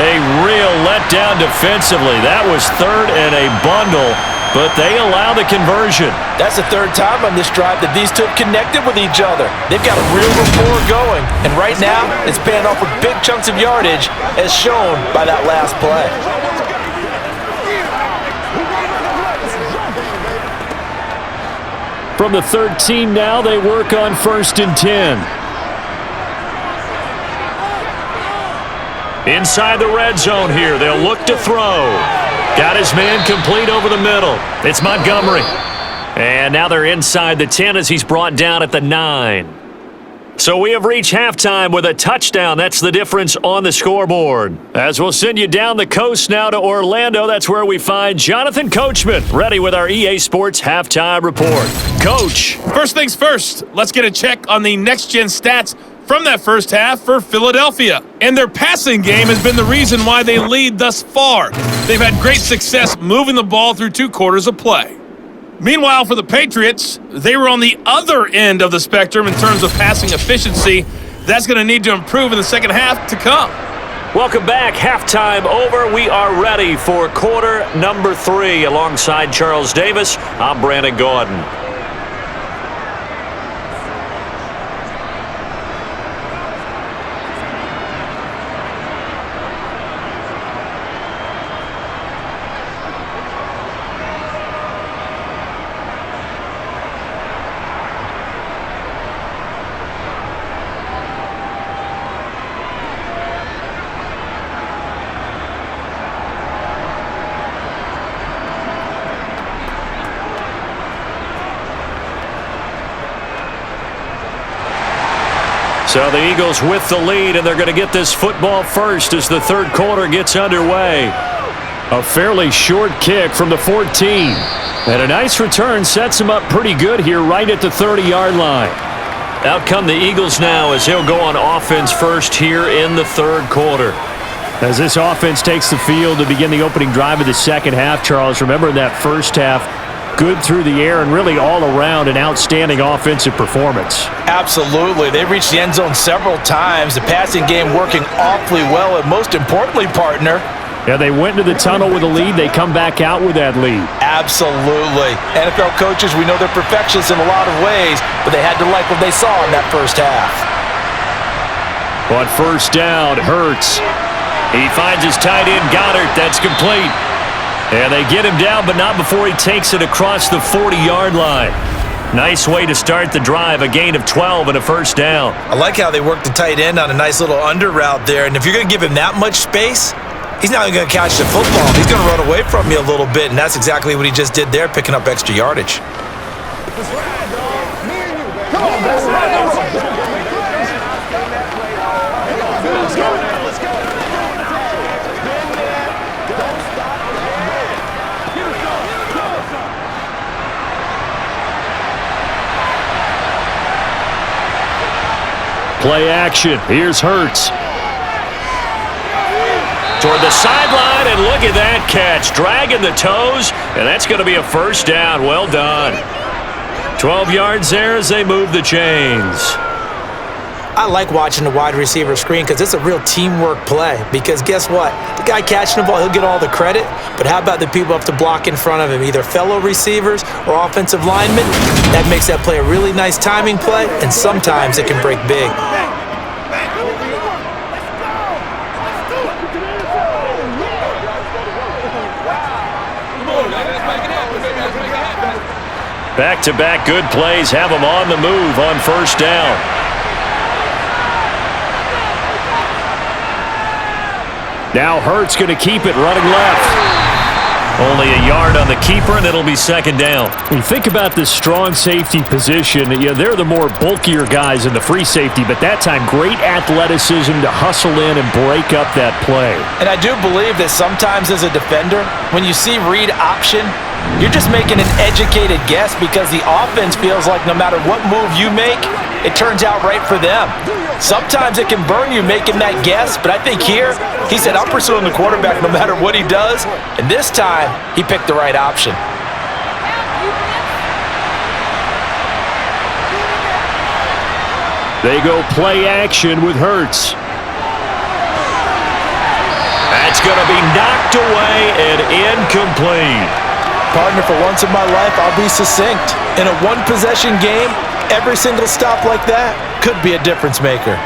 A real letdown defensively. That was 3rd and a bundle, but they allow the conversion. That's the 3rd time on this drive that these two have connected with each other. They've got a real rapport going, and right now it's paying off with big chunks of yardage, as shown by that last play. From the 13 now, they work on 1st and 10. Inside the red zone here, they'll look to throw. Got his man complete over the middle. It's Montgomery. And now they're inside the 10 as he's brought down at the 9. So we have reached halftime with a touchdown. That's the difference on the scoreboard. As we'll send you down the coast now to Orlando, that's where we find Jonathan Coachman, ready with our EA Sports Halftime Report. Coach. First things first, let's get a check on the next-gen stats from that first half for Philadelphia. And their passing game has been the reason why they lead thus far. They've had great success moving the ball through 2 quarters of play. Meanwhile, for the Patriots, they were on the other end of the spectrum in terms of passing efficiency. That's going to need to improve in the second half to come. Welcome back. Halftime over. We are ready for quarter number 3. Alongside Charles Davis, I'm Brandon Gordon. So the Eagles with the lead, and they're going to get this football first as the 3rd quarter gets underway. A fairly short kick from the 14. And a nice return sets him up pretty good here right at the 30-yard line. Out come the Eagles now as they'll go on offense first here in the 3rd quarter. As this offense takes the field to begin the opening drive of the second half, Charles, remember in that first half, good through the air and really all around an outstanding offensive performance. Absolutely. They reached the end zone several times. The passing game working awfully well, and most importantly, partner, yeah, they went into the tunnel with a lead. They come back out with that lead. Absolutely. NFL coaches, we know they're perfectionists in a lot of ways, but they had to like what they saw in that first half. On first down, Hurts. He finds his tight end, Goddard. That's complete. And they get him down, but not before he takes it across the 40-yard line. Nice way to start the drive, a gain of 12 and a first down. I like how they worked the tight end on a nice little under route there, and if you're going to give him that much space, he's not even going to catch the football. He's going to run away from you a little bit, and that's exactly what he just did there, picking up extra yardage. Play action. Here's Hurts. Toward the sideline, and look at that catch. Dragging the toes, and that's going to be a first down. Well done. 12 yards there as they move the chains. I like watching the wide receiver screen because it's a real teamwork play. Because guess what? The guy catching the ball, he'll get all the credit. But how about the people who have to block in front of him, either fellow receivers or offensive linemen? That makes that play a really nice timing play, and sometimes it can break big. Back-to-back good plays have them on the move on first down. Now Hurts going to keep it running left. Only a yard on the keeper, and it'll be second down. When you think about this strong safety position, they're the more bulkier guys in the free safety, but that time, great athleticism to hustle in and break up that play. And I do believe that sometimes as a defender, when you see read option, you're just making an educated guess because the offense feels like no matter what move you make, it turns out right for them. Sometimes it can burn you making that guess, but I think here, he said, I'm pursuing the quarterback no matter what he does, and this time, he picked the right option. They go play action with Hurts. That's going to be knocked away and incomplete. Partner, for once in my life, I'll be succinct. In a one-possession game, every single stop like that could be a difference maker.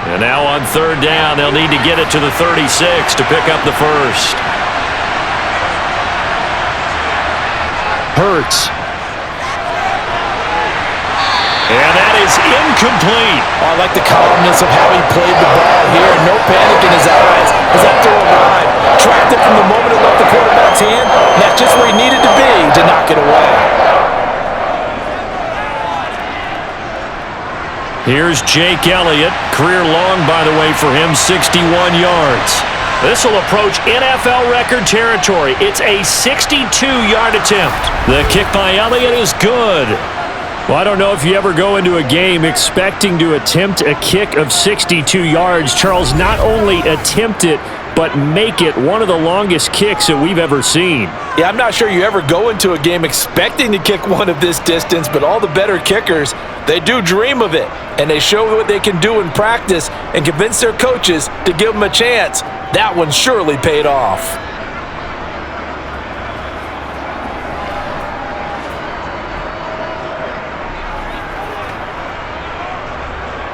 And now on third down, they'll need to get it to the 36 to pick up the first. Hurts. And that is incomplete. Oh, I like the calmness of how he played the ball here. No panic in his eyes as that throw arrived. Tracked it from the moment it left the quarterback's hand. And that's just where he needed to be to knock it away. Here's Jake Elliott. Career long, by the way, for him, 61 yards. This will approach NFL record territory. It's a 62-yard attempt. The kick by Elliott is good. Well, I don't know if you ever go into a game expecting to attempt a kick of 62 yards. Charles, not only attempt it, but make it one of the longest kicks that we've ever seen. Yeah, I'm not sure you ever go into a game expecting to kick one of this distance, but all the better kickers, they do dream of it, and they show what they can do in practice and convince their coaches to give them a chance. That one surely paid off.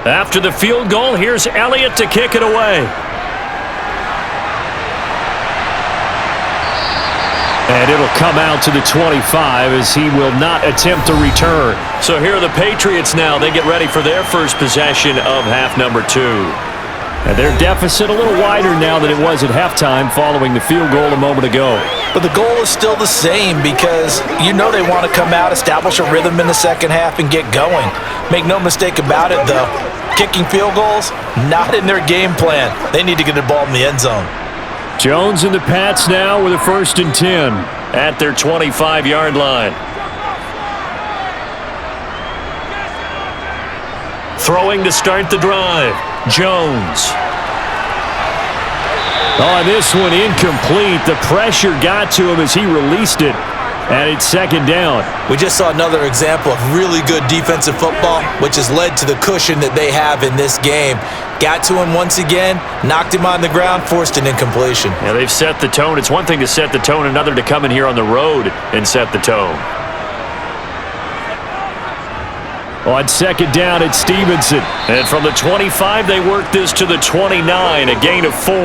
After the field goal, here's Elliott to kick it away. And it'll come out to the 25 as he will not attempt a return. So here are the Patriots now. They get ready for their first possession of half number 2. And their deficit a little wider now than it was at halftime following the field goal a moment ago. But the goal is still the same because you know they want to come out, establish a rhythm in the second half, and get going. Make no mistake about it, though. Kicking field goals, not in their game plan. They need to get the ball in the end zone. Jones and the Pats now with a 1st and 10. At their 25-yard line. Throwing to start the drive. Jones. Oh, this one incomplete. The pressure got to him as he released it. And it's second down. We just saw another example of really good defensive football, which has led to the cushion that they have in this game. Got to him once again, knocked him on the ground, forced an incompletion. Yeah, they've set the tone. It's one thing to set the tone, another to come in here on the road and set the tone. On second down, it's Stevenson. And from the 25, they work this to the 29, a gain of 4.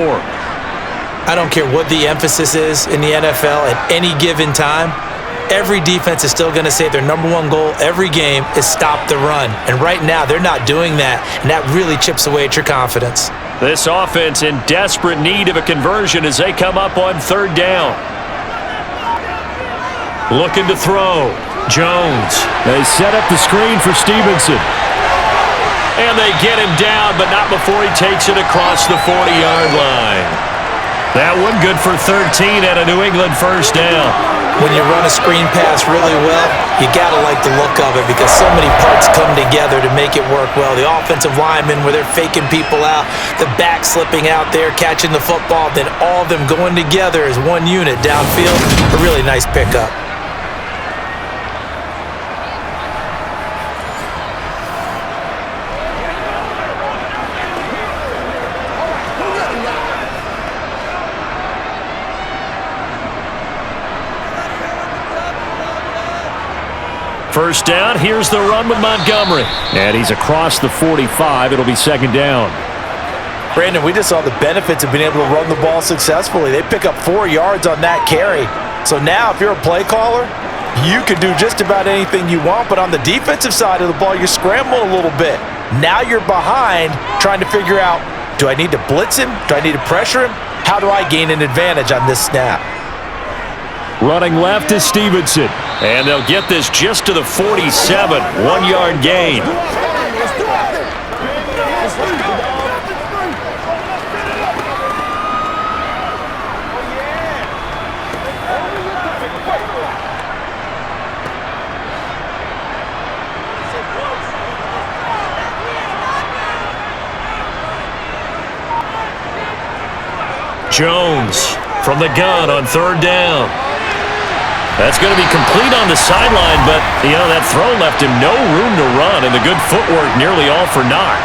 I don't care what the emphasis is in the NFL at any given time. Every defense is still going to say their number one goal every game is stop the run. And right now, they're not doing that, and that really chips away at your confidence. This offense in desperate need of a conversion as they come up on third down. Looking to throw. Jones. They set up the screen for Stevenson. And they get him down, but not before he takes it across the 40-yard line. That one good for 13 at a New England first down. When you run a screen pass really well, you got to like the look of it because so many parts come together to make it work well. The offensive linemen, where they're faking people out, the back slipping out there, catching the football, then all of them going together as one unit downfield. A really nice pickup. First down, here's the run with Montgomery. And he's across the 45. It'll be second down. Brandon, we just saw the benefits of being able to run the ball successfully. They pick up 4 yards on that carry. So now if you're a play caller, you can do just about anything you want, but on the defensive side of the ball, you're scrambling a little bit. Now you're behind trying to figure out, do I need to blitz him? Do I need to pressure him? How do I gain an advantage on this snap? Running left is Stevenson. And they'll get this just to the 47. 1-yard gain. Jones from the gun on third down. That's going to be complete on the sideline, but, that throw left him no room to run, and the good footwork nearly all for naught.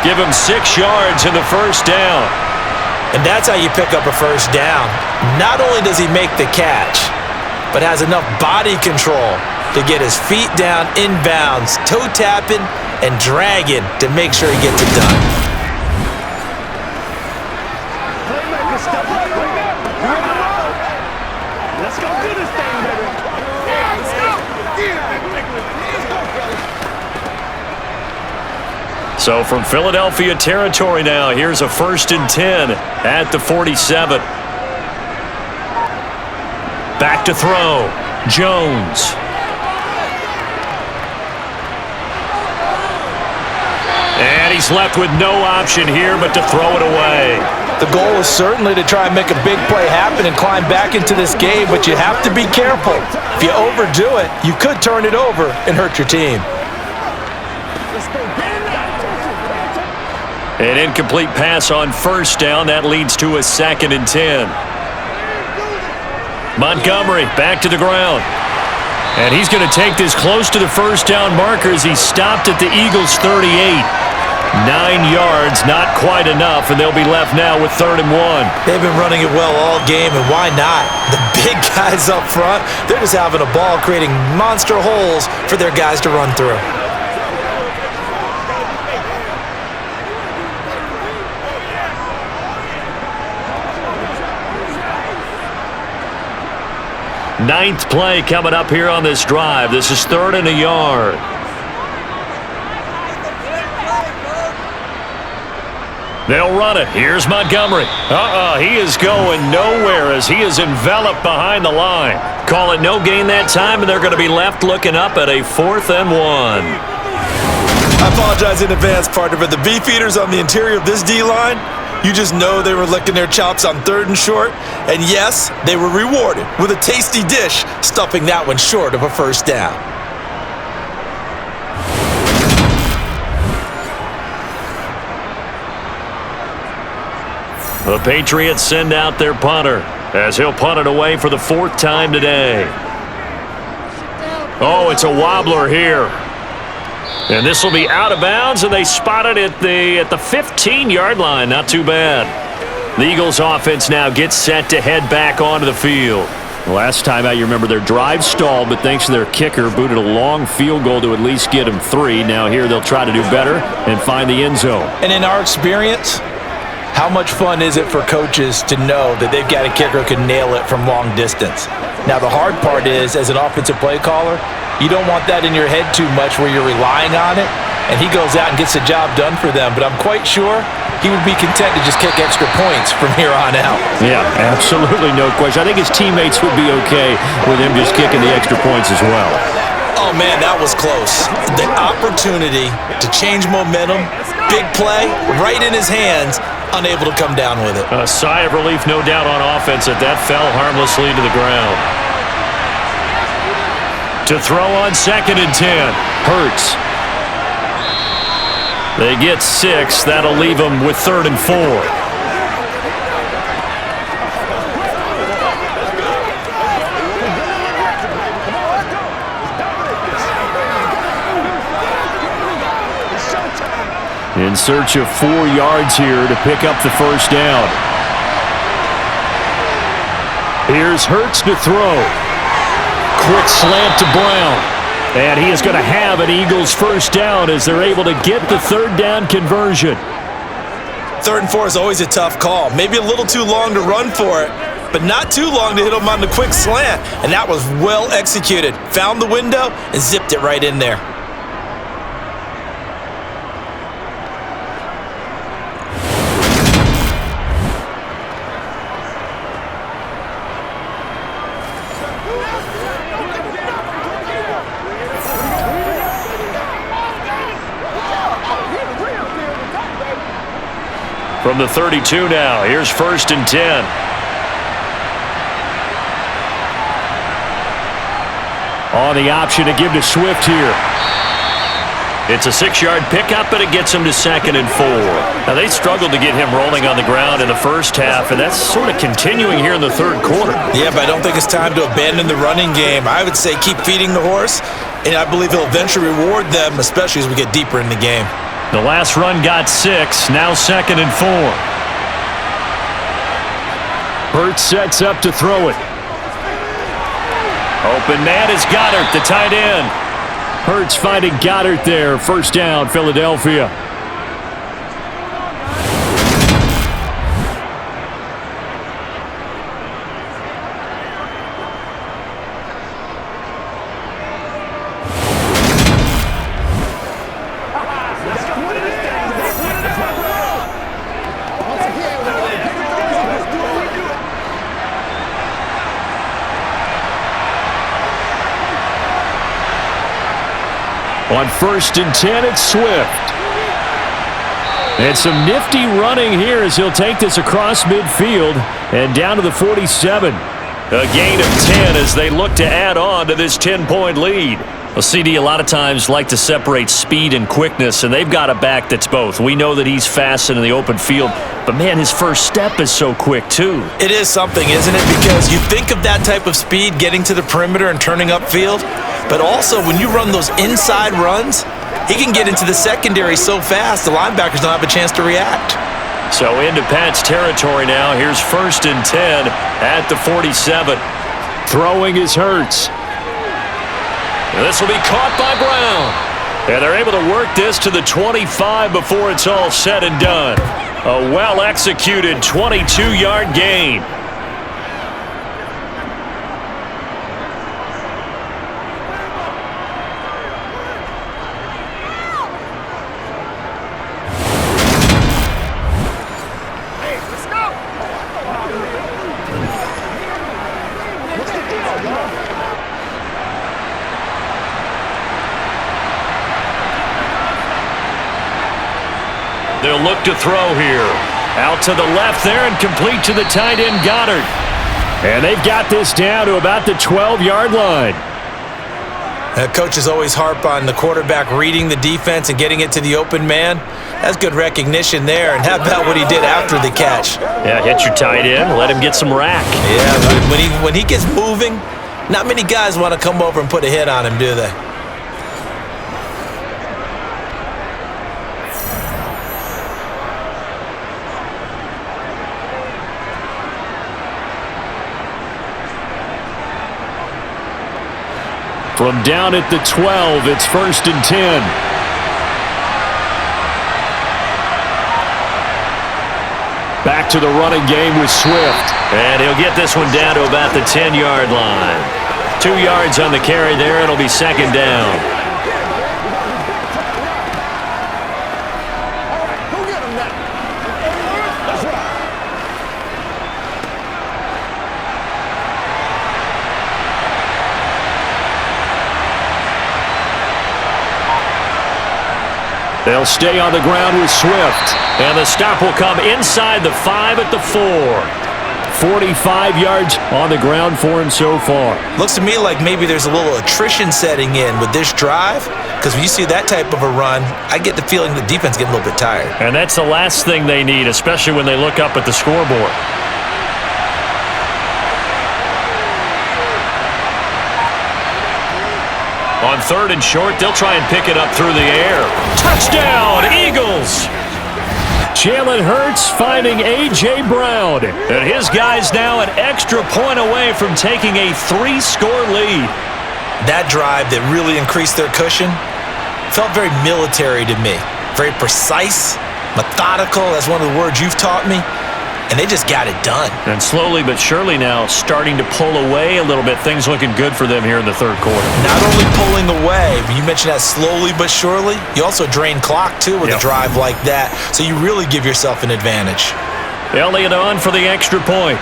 Give him 6 yards in the first down. And that's how you pick up a first down. Not only does he make the catch, but has enough body control to get his feet down inbounds, toe tapping and dragging to make sure he gets it done. Let's go do this thing, baby. Let's go. So from Philadelphia territory now, here's a 1st and 10 at the 47. Back to throw. Jones. And he's left with no option here but to throw it away. The goal is certainly to try and make a big play happen and climb back into this game, but you have to be careful. If you overdo it, you could turn it over and hurt your team. An incomplete pass on first down. That leads to a 2nd and 10. Montgomery back to the ground. And he's going to take this close to the first down marker as he stopped at the Eagles' 38. 9 yards, not quite enough, and they'll be left now with 3rd and 1. They've been running it well all game, and why not? The big guys up front, they're just having a ball creating monster holes for their guys to run through. Ninth play coming up here on this drive. This is 3rd and a yard. They'll run it. Here's Montgomery. He is going nowhere as he is enveloped behind the line. Call it no gain that time, and they're going to be left looking up at a 4th and 1. I apologize in advance, partner, but the beef eaters on the interior of this D-line, you just know they were licking their chops on 3rd and short. And yes, they were rewarded with a tasty dish, stuffing that one short of a first down. The Patriots send out their punter as he'll punt it away for the 4th time today. Oh, it's a wobbler here. And this will be out of bounds, and they spot it at the 15-yard line. Not too bad. The Eagles offense now gets set to head back onto the field. Last time out, you remember their drive stalled, but thanks to their kicker, booted a long field goal to at least get them 3. Now here they'll try to do better and find the end zone. And in our experience, how much fun is it for coaches to know that they've got a kicker who can nail it from long distance? Now, the hard part is, as an offensive play caller, you don't want that in your head too much where you're relying on it, and he goes out and gets the job done for them. But I'm quite sure he would be content to just kick extra points from here on out. Yeah, absolutely no question. I think his teammates would be okay with him just kicking the extra points as well. Oh, man, that was close. The opportunity to change momentum, big play, right in his hands, unable to come down with it. A sigh of relief, no doubt, on offense that fell harmlessly to the ground. To throw on 2nd and 10, Hurts. They get 6. That'll leave them with 3rd and 4. In search of 4 yards here to pick up the first down. Here's Hurts to throw. Quick slant to Brown. And he is going to have an Eagles first down as they're able to get the third down conversion. 3rd and 4 is always a tough call. Maybe a little too long to run for it, but not too long to hit him on the quick slant. And that was well executed. Found the window and zipped it right in there. From the 32 now, here's 1st and 10. On the option to give to Swift here. It's a 6-yard pickup, and it gets him to 2nd and 4. Now, they struggled to get him rolling on the ground in the first half, and that's sort of continuing here in the 3rd quarter. Yeah, but I don't think it's time to abandon the running game. I would say keep feeding the horse, and I believe he'll eventually reward them, especially as we get deeper in the game. The last run got 6, now 2nd and 4. Hurts sets up to throw it. Open man is Goddard, the tight end. Hurts finding Goddard there. First down, Philadelphia. On 1st and 10, it's Swift. And some nifty running here as he'll take this across midfield and down to the 47. A gain of 10 as they look to add on to this 10-point lead. Well, CD a lot of times like to separate speed and quickness, and they've got a back that's both. We know that he's fast in the open field, but man, his first step is so quick too. It is something, isn't it? Because you think of that type of speed getting to the perimeter and turning upfield, but also when you run those inside runs, he can get into the secondary so fast the linebackers don't have a chance to react. So into Pat's territory now. Here's 1st and 10 at the 47. Throwing is Hurts. This will be caught by Brown. And they're able to work this to the 25 before it's all said and done. A well-executed 22-yard gain. They'll look to throw here. Out to the left there and complete to the tight end Goddard. And they've got this down to about the 12-yard line. Coaches always harp on the quarterback reading the defense and getting it to the open man. That's good recognition there. And how about what he did after the catch? Yeah, hit your tight end, let him get some rack. Yeah, when he gets moving, not many guys want to come over and put a hit on him, do they? From down at the 12, it's 1st and 10. Back to the running game with Swift. And he'll get this one down to about the 10-yard line. 2 yards on the carry there. It'll be 2nd down. They'll stay on the ground with Swift. And the stop will come inside the 5 at the 4. 45 yards on the ground for him so far. Looks to me like maybe there's a little attrition setting in with this drive, because when you see that type of a run, I get the feeling the defense getting a little bit tired. And that's the last thing they need, especially when they look up at the scoreboard. On 3rd and short, they'll try and pick it up through the air. Touchdown, Eagles! Jalen Hurts finding A.J. Brown. And his guys now an extra point away from taking a 3-score lead. That drive that really increased their cushion felt very military to me. Very precise, methodical, that's one of the words you've taught me, and they just got it done. And slowly but surely now starting to pull away a little bit. Things looking good for them here in the third quarter. Not only pulling away, but you mentioned that slowly but surely, you also drain clock too with a drive like that, so you really give yourself an advantage. Elliott on for the extra point.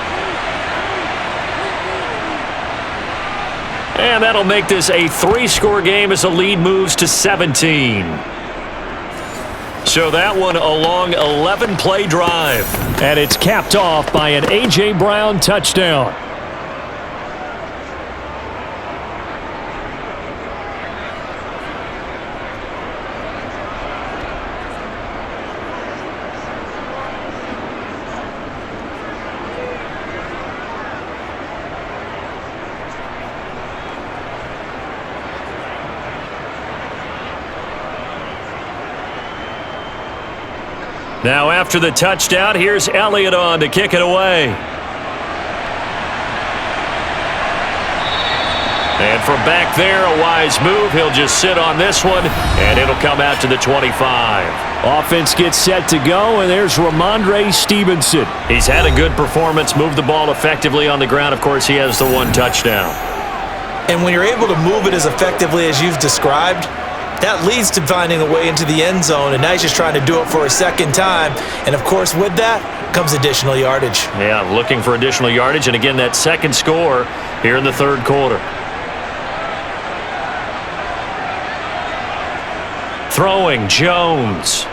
And that'll make this a 3-score game as the lead moves to 17. So that one a long 11-play drive. And it's capped off by an A.J. Brown touchdown. Now after the touchdown, here's Elliott on to kick it away. And from back there, a wise move. He'll just sit on this one, and it'll come out to the 25. Offense gets set to go, and there's Ramondre Stevenson. He's had a good performance, moved the ball effectively on the ground. Of course, he has the one touchdown. And when you're able to move it as effectively as you've described, that leads to finding a way into the end zone, and now he's just trying to do it for a second time. And, of course, with that comes additional yardage. Yeah, looking for additional yardage, and again, that second score here in the third quarter. Throwing, Jones.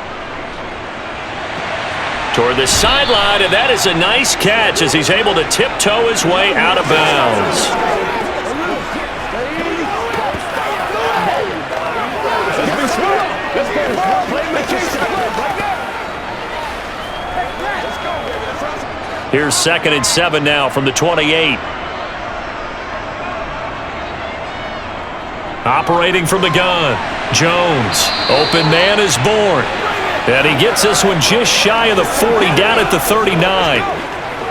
Toward the sideline, and that is a nice catch as he's able to tiptoe his way out of bounds. Here's 2nd and 7 now from the 28. Operating from the gun. Jones. Open man is born. And he gets this one just shy of the 40, down at the 39.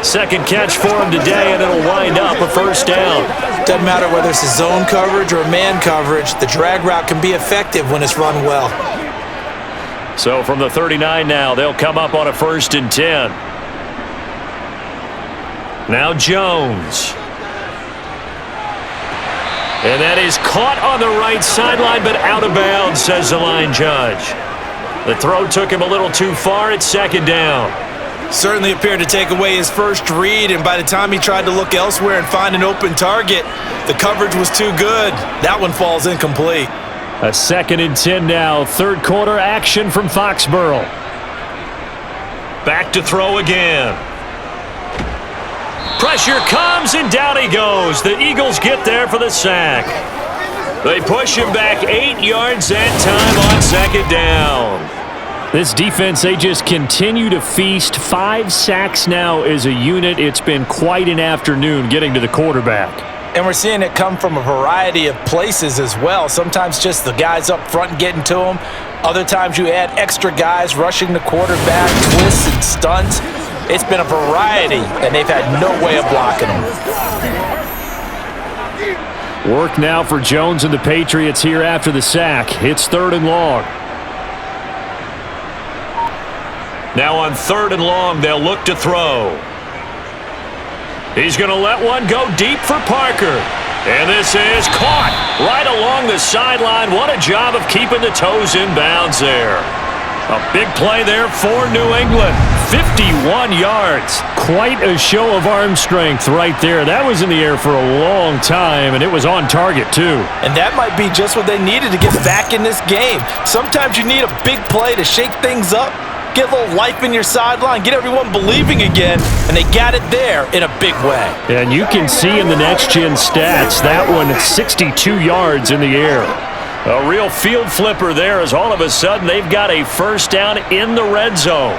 Second catch for him today, and it'll wind up a first down. Doesn't matter whether it's a zone coverage or a man coverage, the drag route can be effective when it's run well. So from the 39 now, they'll come up on a 1st and 10. Now Jones. And that is caught on the right sideline, but out of bounds, says the line judge. The throw took him a little too far. It's 2nd down. Certainly appeared to take away his first read, and by the time he tried to look elsewhere and find an open target, the coverage was too good. That one falls incomplete. A 2nd and 10 now. Third quarter action from Foxborough. Back to throw again. Pressure comes, and down he goes. The Eagles get there for the sack. They push him back 8 yards that time on 2nd down. This defense, they just continue to feast. 5 sacks now as a unit. It's been quite an afternoon getting to the quarterback. And we're seeing it come from a variety of places as well. Sometimes just the guys up front getting to him. Other times you add extra guys rushing the quarterback, twists and stunts. It's been a variety, and they've had no way of blocking them. Work now for Jones and the Patriots here after the sack. It's 3rd and long. Now on 3rd and long, they'll look to throw. He's going to let one go deep for Parker. And this is caught right along the sideline. What a job of keeping the toes in bounds there. A big play there for New England. 51 yards. Quite a show of arm strength right there. That was in the air for a long time, and it was on target, too. And that might be just what they needed to get back in this game. Sometimes you need a big play to shake things up, get a little life in your sideline, get everyone believing again, and they got it there in a big way. And you can see in the next-gen stats, that one 62 yards in the air. A real field flipper there as all of a sudden they've got a first down in the red zone.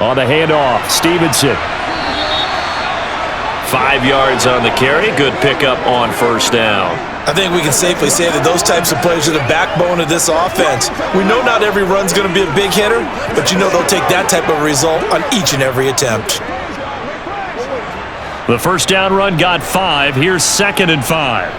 On the handoff, Stevenson. 5 yards on the carry. Good pickup on first down. I think we can safely say that those types of plays are the backbone of this offense. We know not every run's going to be a big hitter, but you know they'll take that type of result on each and every attempt. The first down run got 5. Here's 2nd and 5.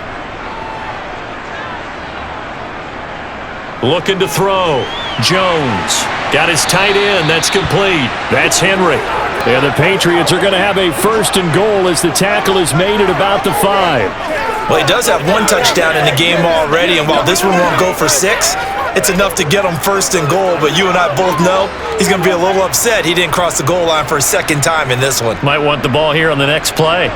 Looking to throw. Jones got his tight end. That's complete. That's Henry. And the Patriots are going to have a 1st and goal as the tackle is made at about the 5. Well, he does have 1 touchdown in the game already, and while this one won't go for 6, it's enough to get him 1st and goal. But you and I both know he's going to be a little upset he didn't cross the goal line for a 2nd time in this one. Might want the ball here on the next play.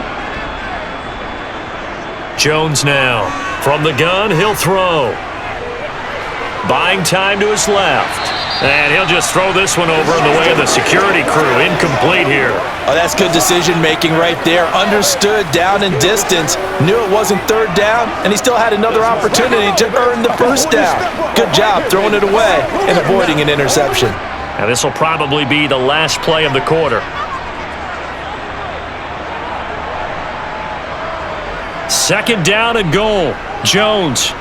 Jones now. From the gun, he'll throw. Buying time to his left. And he'll just throw this one over in the way of the security crew. Incomplete here. Oh, that's good decision-making right there. Understood down and distance. Knew it wasn't 3rd down, and he still had another opportunity to earn the 1st down. Good job throwing it away and avoiding an interception. Now this will probably be the last play of the quarter. 2nd down and goal. Jones.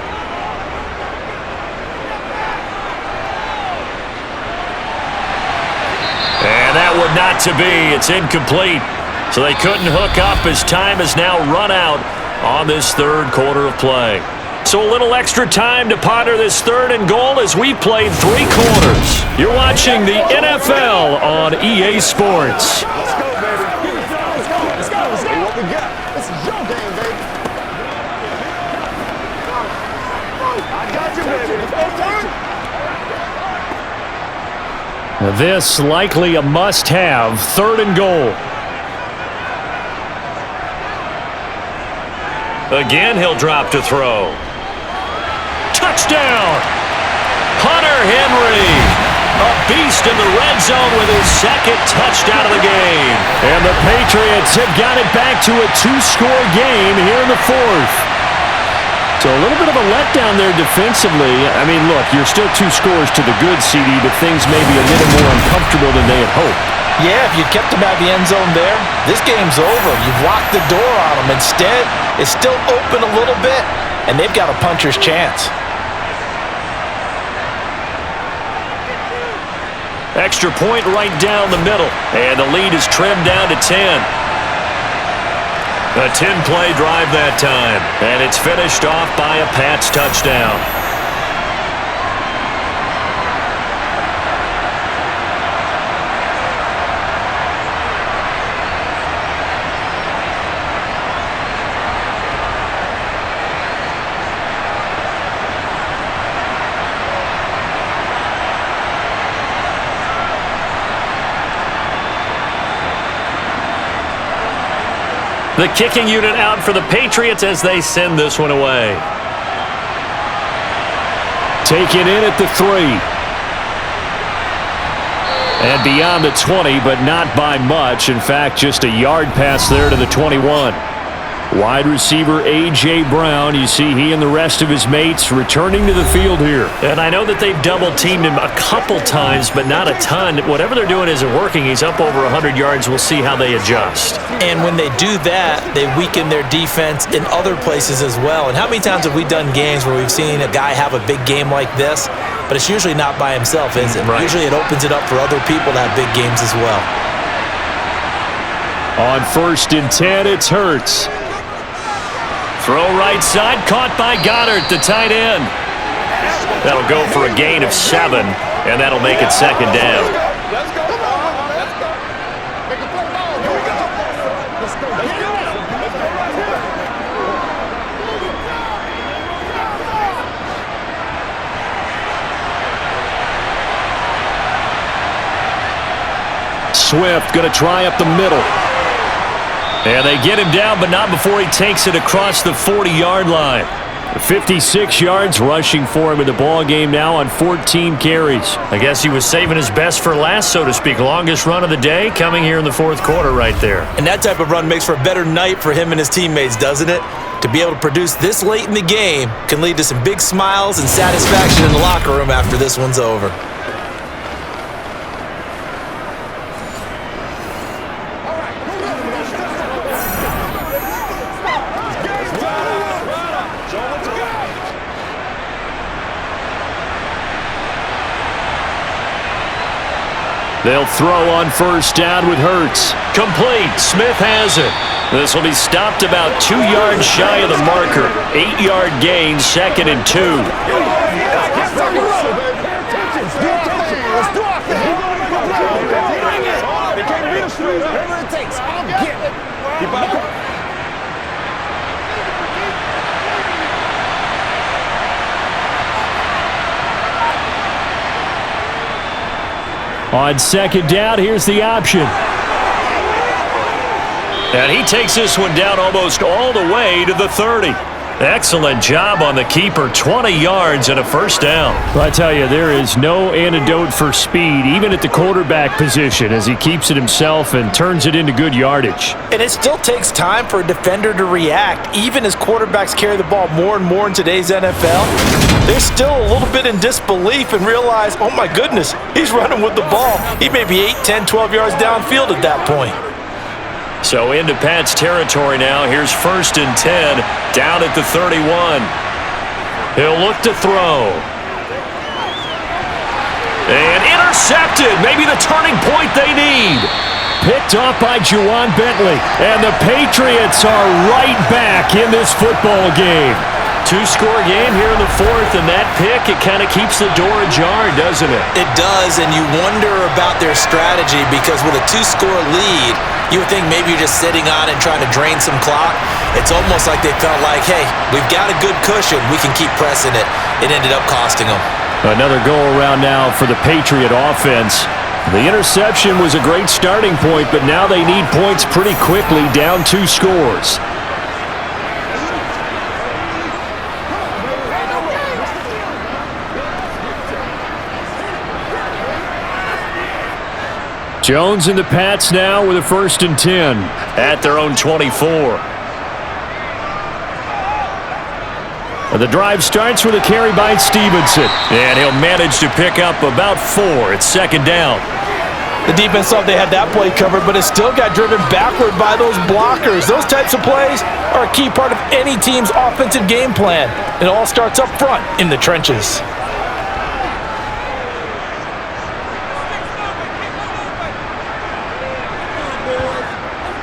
And that would not to be. It's incomplete. So they couldn't hook up as time has now run out on this 3rd quarter of play. So a little extra time to ponder this 3rd and goal as we played 3 quarters. You're watching the NFL on EA Sports. Let's go, baby. Let's go. Let's go. Let's go. What we got? This is your game, baby. I got you, baby. Let's go, turn. This likely a must-have 3rd and goal. Again, he'll drop to throw. Touchdown! Hunter Henry, a beast in the red zone with his 2nd touchdown of the game. And the Patriots have got it back to a 2-score game here in the 4th. So a little bit of a letdown there defensively. I mean, look, you're still 2 scores to the good, CD, but things may be a little more uncomfortable than they had hoped. Yeah, if you kept him out of the end zone there, this game's over. You've locked the door on him. Instead, it's still open a little bit, and they've got a puncher's chance. Extra point right down the middle, and the lead is trimmed down to 10. A 10-play drive that time, and it's finished off by a Pats touchdown. The kicking unit out for the Patriots as they send this one away. Taken in at the 3. And beyond the 20, but not by much. In fact, just a yard pass there to the 21. Wide receiver A.J. Brown, you see he and the rest of his mates returning to the field here. And I know that they've double-teamed him a couple times, but not a ton. Whatever they're doing isn't working. He's up over 100 yards. We'll see how they adjust. And when they do that, they weaken their defense in other places as well. And how many times have we done games where we've seen a guy have a big game like this, but it's usually not by himself, is it? Right. Usually it opens it up for other people to have big games as well. On 1st and 10, it's Hurts. Throw right side, caught by Goddard, the tight end. That'll go for a gain of 7, and that'll make it 2nd down. Let's go. Let's go. Make a play. Here we go. Let's go. Let's go. Let's go right here. Swift going to try up the middle. And they get him down, but not before he takes it across the 40-yard line. 56 yards rushing for him in the ball game now on 14 carries. I guess he was saving his best for last, so to speak. Longest run of the day coming here in the 4th quarter right there. And that type of run makes for a better night for him and his teammates, doesn't it? To be able to produce this late in the game can lead to some big smiles and satisfaction in the locker room after this one's over. They'll throw on first down with Hurts. Complete. Smith has it. This will be stopped about 2 yards shy of the marker. 8-yard gain, 2nd and 2. On 2nd down, here's the option. And he takes this one down almost all the way to the 30. Excellent job on the keeper. 20 yards and a first down. Well, I tell you, there is no antidote for speed, even at the quarterback position, as he keeps it himself and turns it into good yardage. And it still takes time for a defender to react. Even as quarterbacks carry the ball more and more in today's NFL, they're still a little bit in disbelief and realize, oh my goodness, he's running with the ball. He may be 8, 10, 12 yards downfield at that point. So into Pat's territory now. Here's 1st and 10, down at the 31. He'll look to throw. And intercepted. Maybe the turning point they need. Picked off by Juwan Bentley. And the Patriots are right back in this football game. 2-score game here in the 4th, and that pick, it kind of keeps the door ajar, doesn't it? It does, and you wonder about their strategy because with a 2-score lead, you would think maybe you're just sitting on it and trying to drain some clock. It's almost like they felt like, hey, we've got a good cushion. We can keep pressing it. It ended up costing them. Another go-around now for the Patriot offense. The interception was a great starting point, but now they need points pretty quickly, down 2 scores. Jones and the Pats now with a 1st and 10 at their own 24. The drive starts with a carry by Stevenson. And he'll manage to pick up about 4. It's 2nd down. The defense thought they had that play covered, but it still got driven backward by those blockers. Those types of plays are a key part of any team's offensive game plan. It all starts up front in the trenches.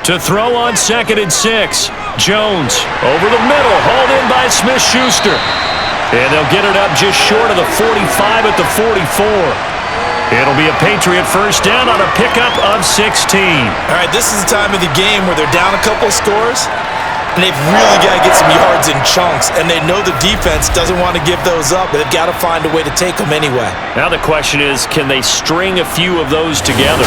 To throw on 2nd and 6. Jones over the middle, hauled in by Smith-Schuster. And they'll get it up just short of the 45 at the 44. It'll be a Patriot first down on a pickup of 16. All right, this is the time of the game where they're down a couple of scores, and they've really got to get some yards in chunks, and they know the defense doesn't want to give those up, but they've got to find a way to take them anyway. Now the question is, can they string a few of those together?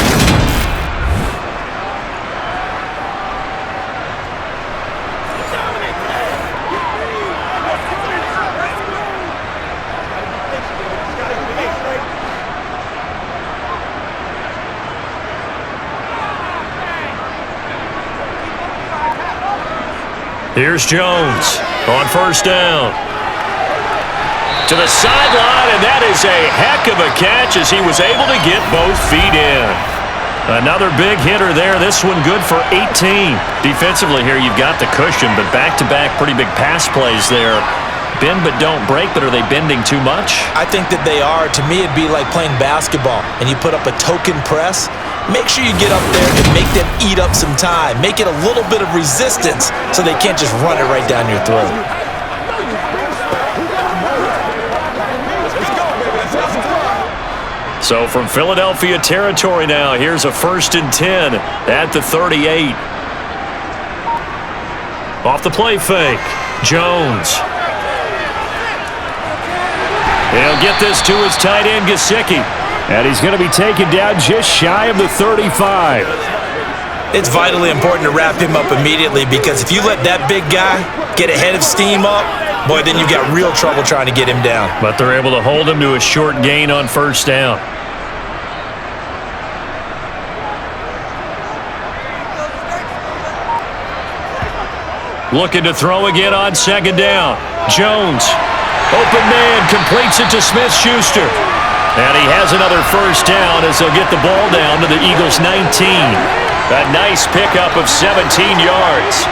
Here's Jones on first down. To the sideline, and that is a heck of a catch as he was able to get both feet in. Another big hitter there. This one good for 18. Defensively here, you've got the cushion, but back-to-back pretty big pass plays there. Bend but don't break, but are they bending too much? I think that they are. To me, it'd be like playing basketball, and you put up a token press. Make sure you get up there and make them eat up some time. Make it a little bit of resistance so they can't just run it right down your throat. So from Philadelphia territory now, here's a 1st and 10 at the 38. Off the play fake, Jones. He'll get this to his tight end, Gesicki. And he's going to be taken down just shy of the 35. It's vitally important to wrap him up immediately because if you let that big guy get a head of steam up, boy, then you've got real trouble trying to get him down. But they're able to hold him to a short gain on first down. Looking to throw again on 2nd down. Jones, open man, completes it to Smith-Schuster. And he has another first down as they'll get the ball down to the Eagles' 19. A nice pickup of 17 yards.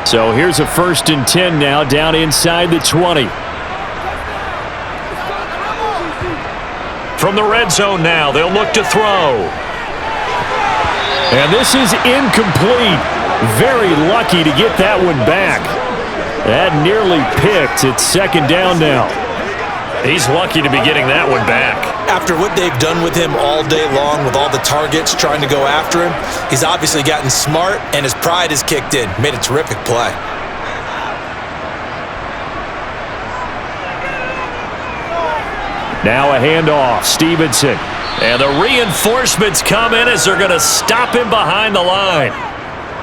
So here's a 1st and 10 now, down inside the 20. From the red zone now, they'll look to throw. And this is incomplete. Very lucky to get that one back. That nearly picked. It's 2nd down now. He's lucky to be getting that one back. After what they've done with him all day long with all the targets trying to go after him, he's obviously gotten smart and his pride has kicked in. Made a terrific play. Now a handoff. Stevenson. And the reinforcements come in as they're going to stop him behind the line.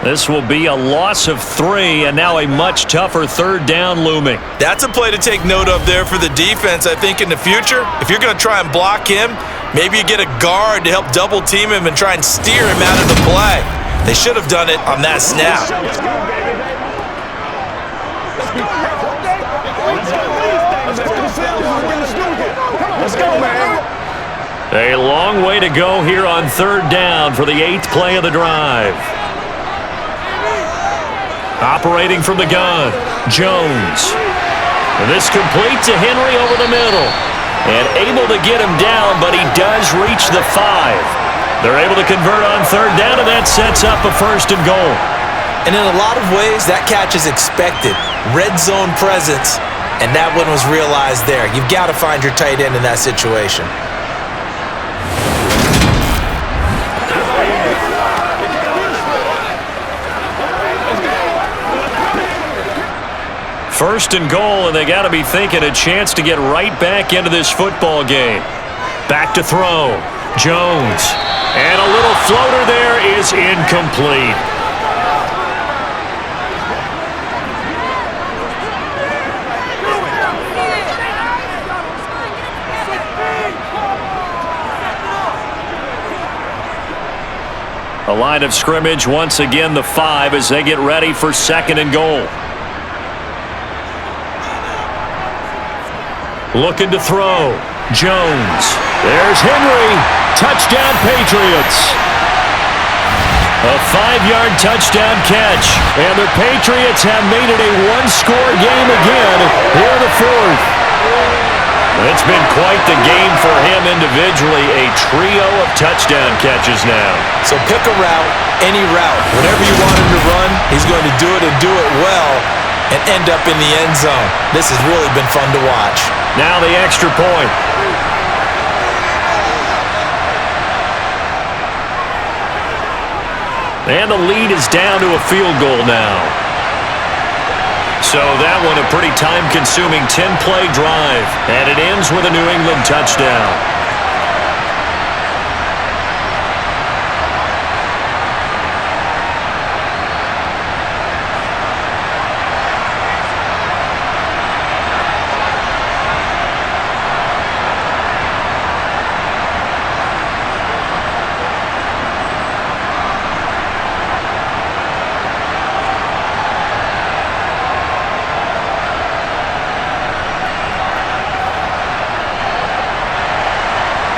This will be a loss of 3, and now a much tougher 3rd down looming. That's a play to take note of there for the defense, I think, in the future. If you're going to try and block him, maybe you get a guard to help double team him and try and steer him out of the play. They should have done it on that snap. Let's go, man. A long way to go here on 3rd down for the 8th play of the drive. Operating from the gun, Jones. And this complete to Henry over the middle. And able to get him down, but he does reach the 5. They're able to convert on 3rd down, and that sets up a 1st and goal. And in a lot of ways, that catch is expected. Red zone presence, and that one was realized there. You've got to find your tight end in that situation. First and goal, and they got to be thinking a chance to get right back into this football game. Back to throw. Jones. And a little floater there is incomplete. A line of scrimmage, once again the 5 as they get ready for 2nd and goal. Looking to throw. Jones. There's Henry. Touchdown, Patriots. A 5-yard touchdown catch. And the Patriots have made it a one-score game again here in the 4th. It's been quite the game for him individually. A trio of touchdown catches now. So pick a route, any route. Whatever you want him to run, he's going to do it and do it well and end up in the end zone. This has really been fun to watch. Now the extra point. And the lead is down to a field goal now. So that one a pretty time-consuming 10-play drive. And it ends with a New England touchdown.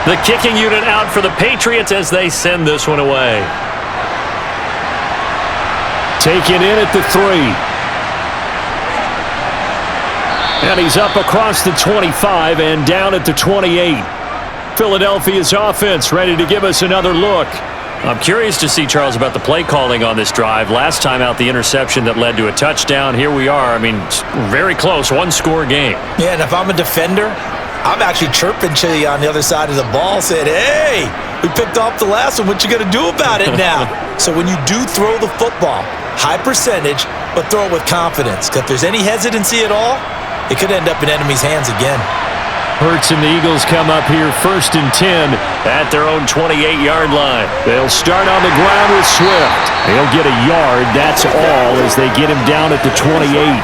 The kicking unit out for the Patriots as they send this one away. Taken in at the 3. And he's up across the 25 and down at the 28. Philadelphia's offense ready to give us another look. I'm curious to see, Charles, about the play calling on this drive. Last time out, the interception that led to a touchdown. Here we are. I mean, very close, one-score game. Yeah, and if I'm a defender, I'm actually chirping to you on the other side of the ball, saying, hey, we picked off the last one. What you going to do about it now? So when you do throw the football, high percentage, but throw it with confidence. Because if there's any hesitancy at all, it could end up in enemy's hands again. Hurts and the Eagles come up here 1st and 10 at their own 28-yard line. They'll start on the ground with Swift. He'll get a yard, that's all, as they get him down at the 28.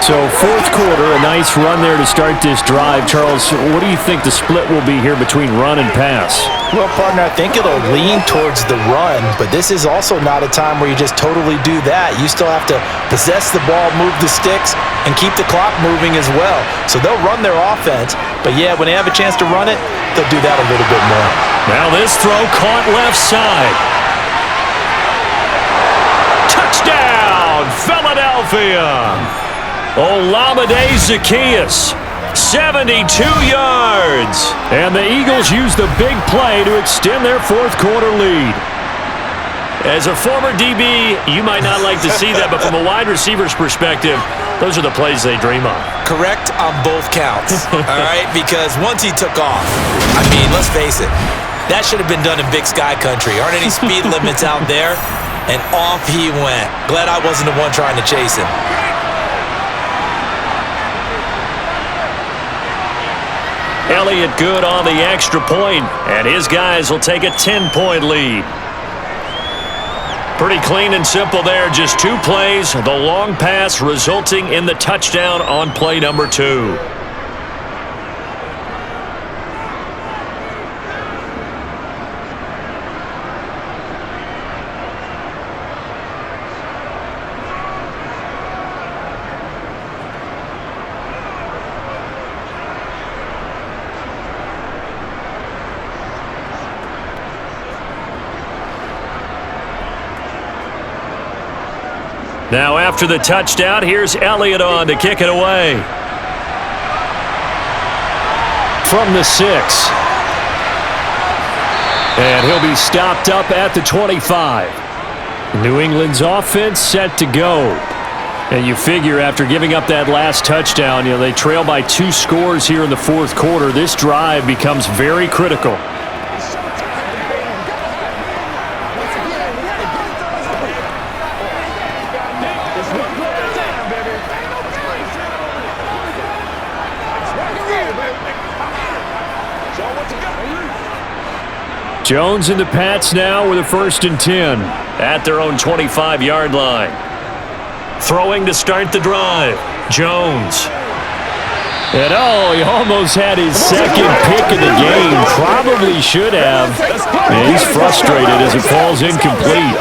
So 4th quarter, a nice run there to start this drive. Charles, what do you think the split will be here between run and pass? Well, partner, I think it'll lean towards the run, but this is also not a time where you just totally do that. You still have to possess the ball, move the sticks, and keep the clock moving as well. So they'll run their offense, but yeah, when they have a chance to run it, they'll do that a little bit more. Now this throw caught left side. Touchdown, Philadelphia! Philadelphia. Olamide Zaccheaus, 72 yards. And the Eagles use the big play to extend their fourth quarter lead. As a former DB, you might not like to see that, but from a wide receiver's perspective, those are the plays they dream of. Correct on both counts, all right? Because once he took off, I mean, let's face it, that should have been done in Big Sky Country. Aren't any speed limits out there? And off he went. Glad I wasn't the one trying to chase him. Elliott good on the extra point, and his guys will take a 10-point lead. Pretty clean and simple there, just 2 plays, the long pass resulting in the touchdown on play number 2. Now after the touchdown, here's Elliott on to kick it away. From the 6. And he'll be stopped up at the 25. New England's offense set to go. And you figure after giving up that last touchdown, they trail by 2 scores here in the fourth quarter. This drive becomes very critical. Jones and the Pats now with a 1st and 10 at their own 25-yard line. Throwing to start the drive. Jones. And he almost had his second pick of the game. Probably should have. And he's frustrated as it falls incomplete.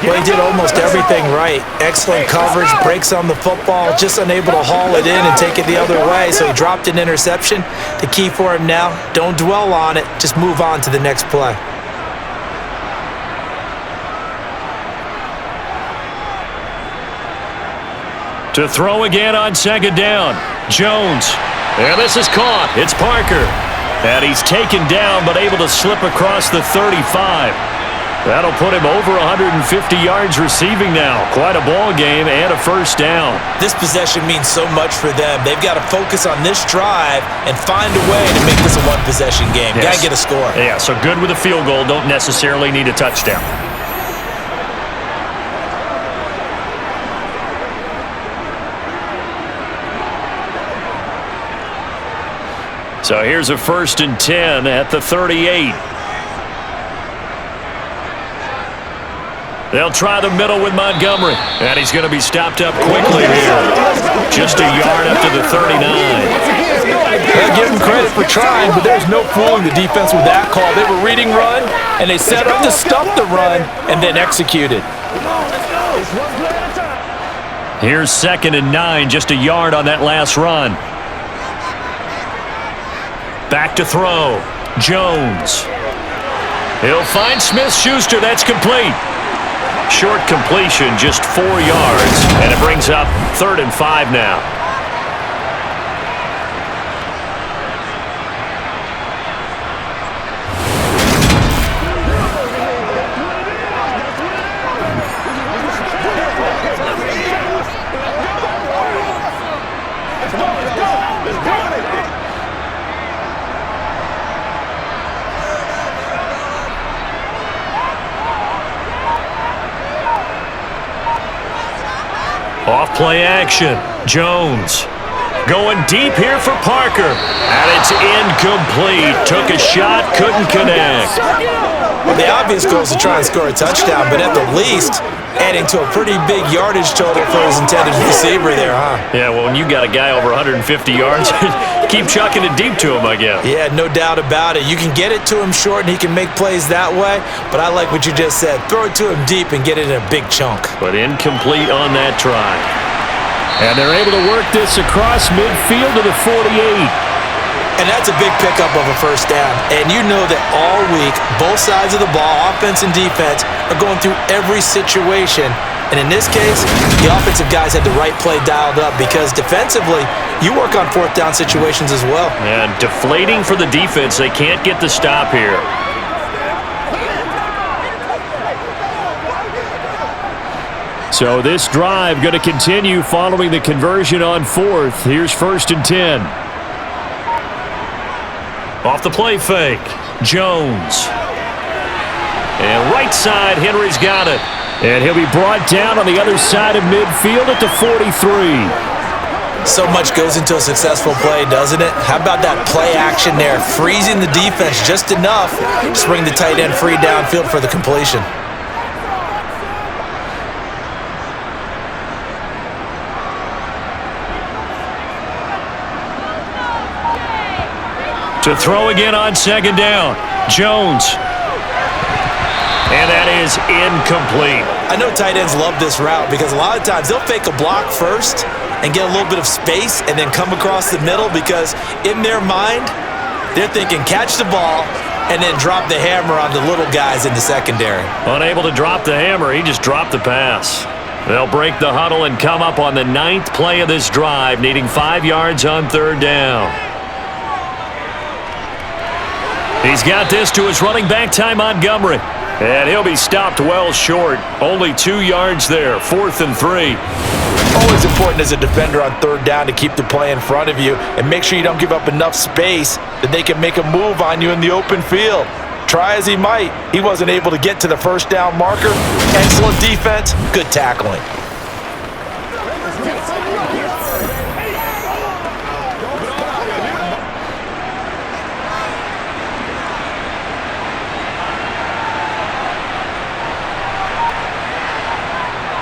Well, he did almost everything right. Excellent coverage, breaks on the football, just unable to haul it in and take it the other way, so he dropped an interception. The key for him now, don't dwell on it, just move on to the next play. To throw again on 2nd down, Jones. And this is caught. It's Parker. And he's taken down but able to slip across the 35. That'll put him over 150 yards receiving now. Quite a ball game and a 1st down. This possession means so much for them. They've got to focus on this drive and find a way to make this a one-possession game. Yes. Got to get a score. Yeah, so good with a field goal. Don't necessarily need a touchdown. So here's a 1st and 10 at the 38. They'll try the middle with Montgomery. And he's going to be stopped up quickly here. Just a yard up to the 39. I'll give him credit for trying, but there's no fooling the defense with that call. They were reading run, and they set up to stop the run, and then executed. Here's 2nd and 9, just a yard on that last run. Back to throw. Jones. He'll find Smith-Schuster. That's complete. Short completion, just 4 yards, and it brings up 3rd and 5 now. Off play action. Jones going deep here for Parker. And it's incomplete. Took a shot, couldn't connect. Well, the obvious goal is to try and score a touchdown, but at the least, adding to a pretty big yardage total for his intended receiver there, huh? Yeah, well, when you got a guy over 150 yards, keep chucking it deep to him, I guess. Yeah, no doubt about it. You can get it to him short, and he can make plays that way, but I like what you just said. Throw it to him deep and get it in a big chunk. But incomplete on that try. And they're able to work this across midfield to the 48. And that's a big pickup of a 1st down. And you know that all week, both sides of the ball, offense and defense, are going through every situation And in this case, the offensive guys had the right play dialed up because defensively, you work on fourth down situations as well. And deflating for the defense. They can't get the stop here. So this drive going to continue following the conversion on fourth. Here's 1st and 10. Off the play fake, Jones. And right side, Henry's got it. And he'll be brought down on the other side of midfield at the 43. So much goes into a successful play, doesn't it? How about that play action there? Freezing the defense just enough to bring the tight end free downfield for the completion. To throw again on 2nd down, Jones. And that is incomplete. I know tight ends love this route because a lot of times they'll fake a block first and get a little bit of space and then come across the middle because in their mind, they're thinking catch the ball and then drop the hammer on the little guys in the secondary. Unable to drop the hammer, he just dropped the pass. They'll break the huddle and come up on the 9th play of this drive, needing 5 yards on 3rd down. He's got this to his running back, Ty Montgomery. And he'll be stopped well short. Only 2 yards there, 4th and 3. Always important as a defender on 3rd down to keep the play in front of you and make sure you don't give up enough space that they can make a move on you in the open field. Try as he might, he wasn't able to get to the 1st down marker. Excellent defense, good tackling.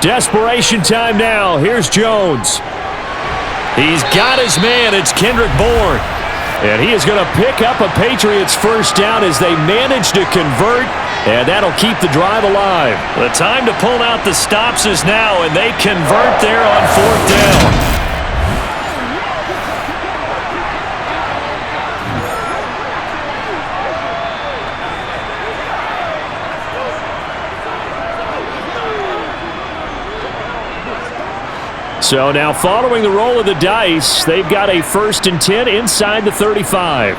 Desperation time now. Here's Jones. He's got his man. It's Kendrick Bourne. And he is going to pick up a Patriots 1st down as they manage to convert, and that'll keep the drive alive. The time to pull out the stops is now, and they convert there on 4th down. So now following the roll of the dice, they've got a 1st and 10 inside the 35.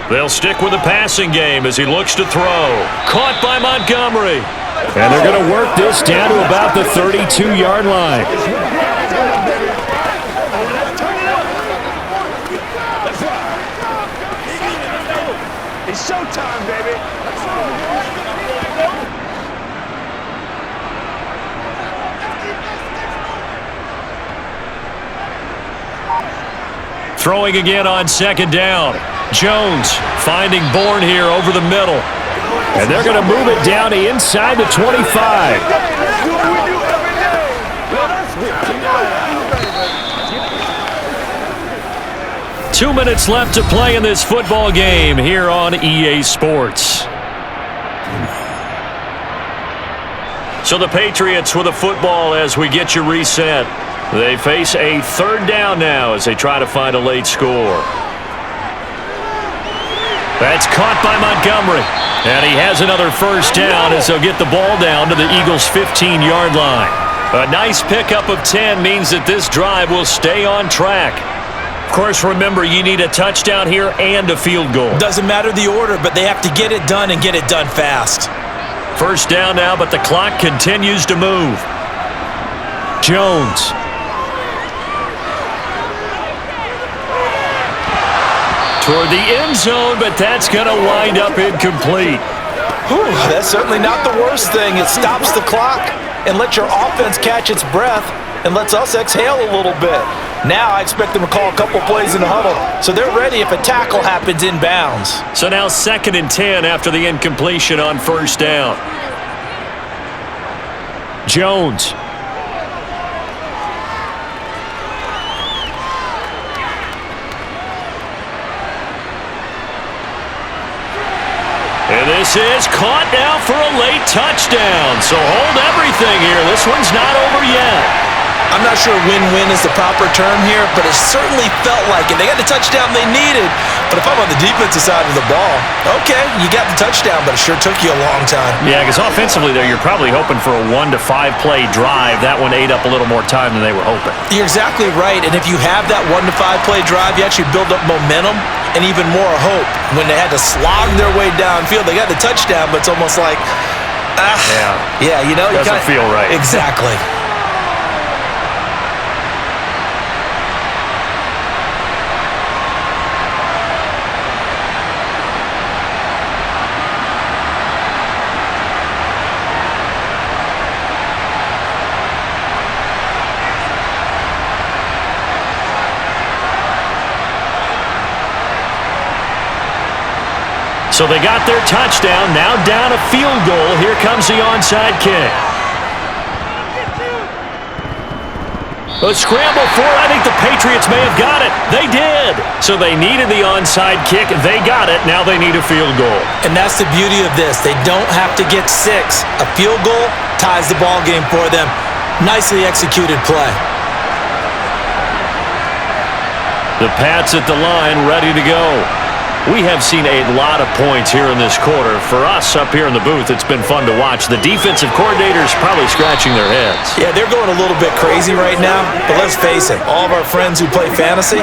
They'll stick with the passing game as he looks to throw. Caught by Montgomery. And they're going to work this down to about the 32-yard line. It's showtime, baby. Throwing again on 2nd down. Jones finding Bourne here over the middle. And they're going to move it down to inside the 25. 2 minutes left to play in this football game here on EA Sports. So the Patriots with a football as we get you reset. They face a 3rd down now as they try to find a late score. That's caught by Montgomery. And he has another 1st down as they'll get the ball down to the Eagles' 15-yard line. A nice pickup of 10 means that this drive will stay on track. Of course, remember, you need a touchdown here and a field goal. Doesn't matter the order, but they have to get it done and get it done fast. 1st down now, but the clock continues to move. Jones. Toward the end zone, but that's going to wind up incomplete. Whew, that's certainly not the worst thing. It stops the clock and lets your offense catch its breath and lets us exhale a little bit. Now I expect them to call a couple plays in the huddle, so they're ready if a tackle happens inbounds. So now 2nd and 10 after the incompletion on 1st down. Jones. And this is caught now for a late touchdown. So hold everything here. This one's not over yet. I'm not sure win-win is the proper term here, but it certainly felt like it. They got the touchdown they needed, but if I'm on the defensive side of the ball, okay, you got the touchdown, but it sure took you a long time. Yeah, because offensively there, you're probably hoping for a 1 to 5 play drive. That one ate up a little more time than they were hoping. You're exactly right, and if you have that 1 to 5 play drive, you actually build up momentum and even more hope. When they had to slog their way downfield, they got the touchdown, but it's almost like, yeah, you know, doesn't feel right. Exactly. So they got their touchdown, now down a field goal. Here comes the onside kick. A scramble for it. I think the Patriots may have got it. They did. So they needed the onside kick. They got it. Now they need a field goal. And that's the beauty of this. They don't have to get 6. A field goal ties the ball game for them. Nicely executed play. The Pats at the line, ready to go. We have seen a lot of points here in this quarter. For us up here in the booth, it's been fun to watch. The defensive coordinators probably scratching their heads. Yeah, they're going a little bit crazy right now, but let's face it, all of our friends who play fantasy,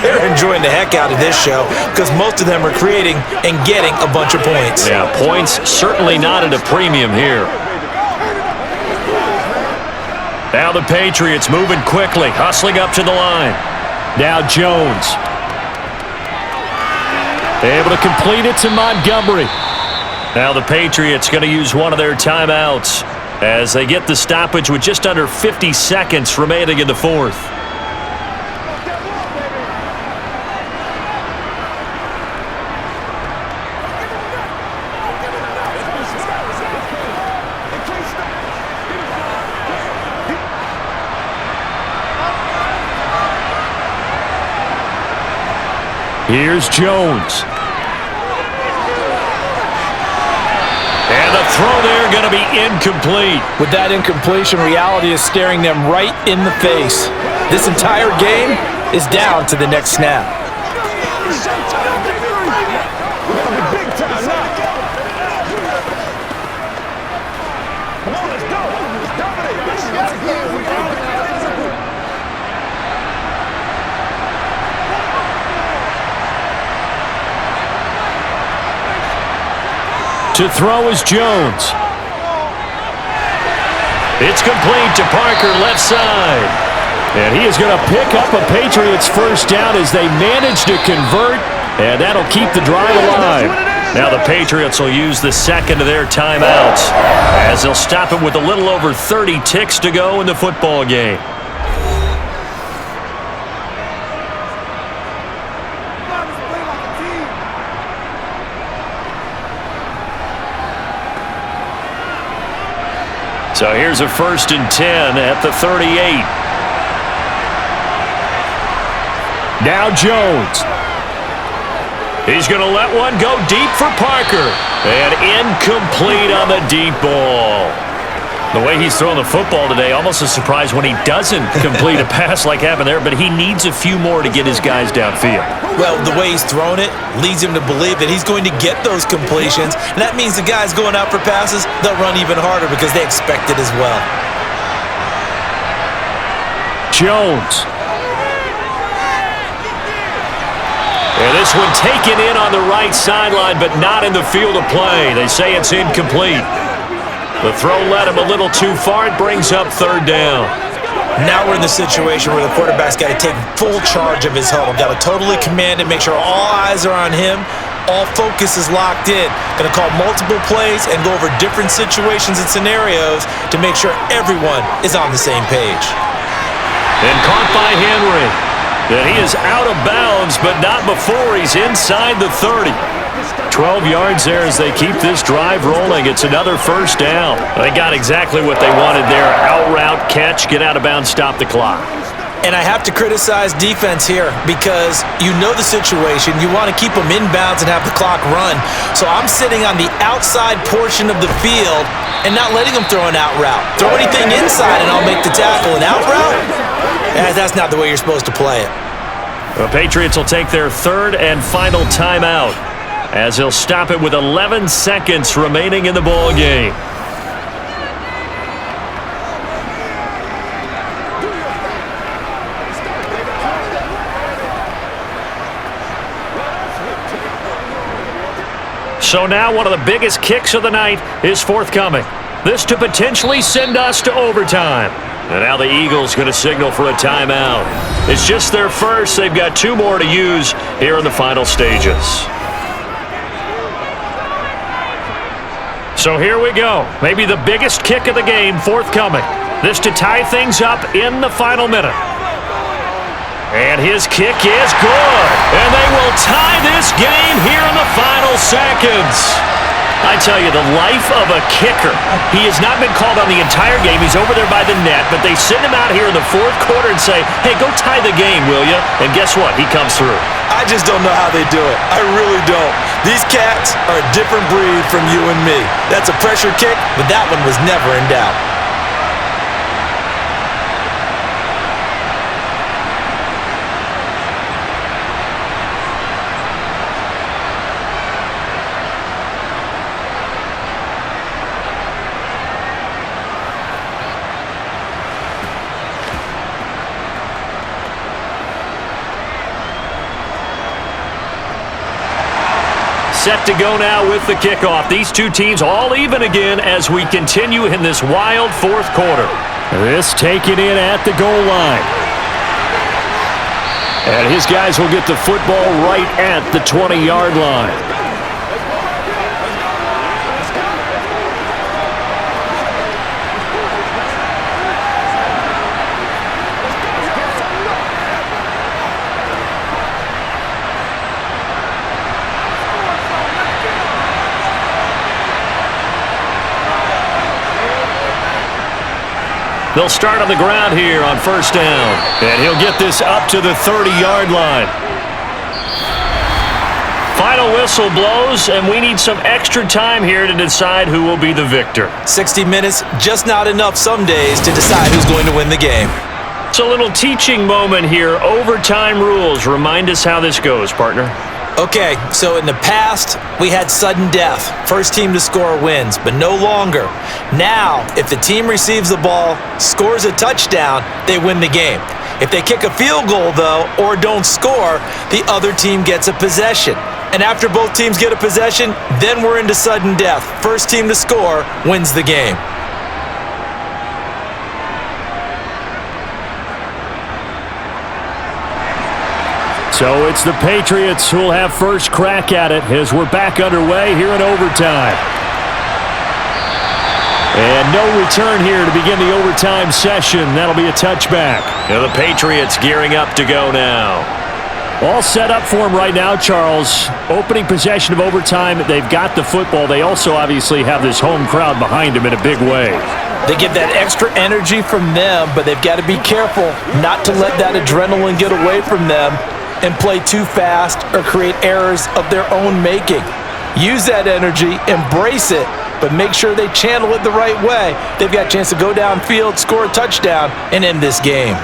they're enjoying the heck out of this show because most of them are creating and getting a bunch of points. Yeah, points certainly not at a premium here. Now the Patriots moving quickly, hustling up to the line. Now Jones. Able to complete it to Montgomery. Now the Patriots going to use one of their timeouts as they get the stoppage with just under 50 seconds remaining in the fourth. Here's Jones. And the throw there going to be incomplete. With that incompletion, reality is staring them right in the face. This entire game is down to the next snap. To throw is Jones. It's complete to Parker, left side. And he is going to pick up a Patriots first down as they manage to convert, and that'll keep the drive alive. Now the Patriots will use the second of their timeouts as they'll stop it with a little over 30 ticks to go in the football game. So here's a 1st and 10 at the 38. Now Jones. He's going to let one go deep for Parker. And incomplete on the deep ball. The way he's throwing the football today, almost a surprise when he doesn't complete a pass like happened there, but he needs a few more to get his guys downfield. Well, the way he's thrown it leads him to believe that he's going to get those completions, and that means the guys going out for passes, they'll run even harder because they expect it as well. Jones. And this one taken in on the right sideline, but not in the field of play. They say it's incomplete. The throw led him a little too far. It brings up 3rd down. Now we're in the situation where the quarterback's got to take full charge of his huddle. Got to totally command it, make sure all eyes are on him. All focus is locked in. Going to call multiple plays and go over different situations and scenarios to make sure everyone is on the same page. And caught by Henry. And he is out of bounds, but not before he's inside the 30. 12 yards there as they keep this drive rolling. It's another 1st down. They got exactly what they wanted there. Out route, catch, get out of bounds, stop the clock. And I have to criticize defense here because you know the situation. You want to keep them inbounds and have the clock run. So I'm sitting on the outside portion of the field and not letting them throw an out route. Throw anything inside and I'll make the tackle. An out route? That's not the way you're supposed to play it. The Patriots will take their third and final timeout as they'll stop it with 11 seconds remaining in the ball game. So now one of the biggest kicks of the night is forthcoming. This to potentially send us to overtime. And now the Eagles going to signal for a timeout. It's just their first. They've got 2 more to use here in the final stages. So here we go. Maybe the biggest kick of the game forthcoming. This to tie things up in the final minute. And his kick is good. And they will tie this game here in the final seconds. I tell you, the life of a kicker. He has not been called on the entire game. He's over there by the net, but they send him out here in the 4th quarter and say, hey, go tie the game, will you? And guess what? He comes through. I just don't know how they do it. I really don't. These cats are a different breed from you and me. That's a pressure kick, but that one was never in doubt. Set to go now with the kickoff. These 2 teams all even again as we continue in this wild 4th quarter. This taken in at the goal line. And his guys will get the football right at the 20-yard line. They'll start on the ground here on 1st down. And he'll get this up to the 30-yard line. Final whistle blows, and we need some extra time here to decide who will be the victor. 60 minutes, just not enough some days to decide who's going to win the game. It's a little teaching moment here. Overtime rules. Remind us how this goes, partner. Okay, so in the past, we had sudden death. First team to score wins, but no longer. Now, if the team receives the ball, scores a touchdown, they win the game. If they kick a field goal, though, or don't score, the other team gets a possession. And after both teams get a possession, then we're into sudden death. First team to score wins the game. So it's the Patriots who will have first crack at it as we're back underway here in overtime. And no return here to begin the overtime session. That'll be a touchback. Now the Patriots gearing up to go now. All set up for them right now, Charles. Opening possession of overtime. They've got the football. They also obviously have this home crowd behind them in a big way. They get that extra energy from them, but they've got to be careful not to let that adrenaline get away from them and play too fast or create errors of their own making. Use that energy, embrace it, but make sure they channel it the right way. They've got a chance to go downfield, score a touchdown, and end this game.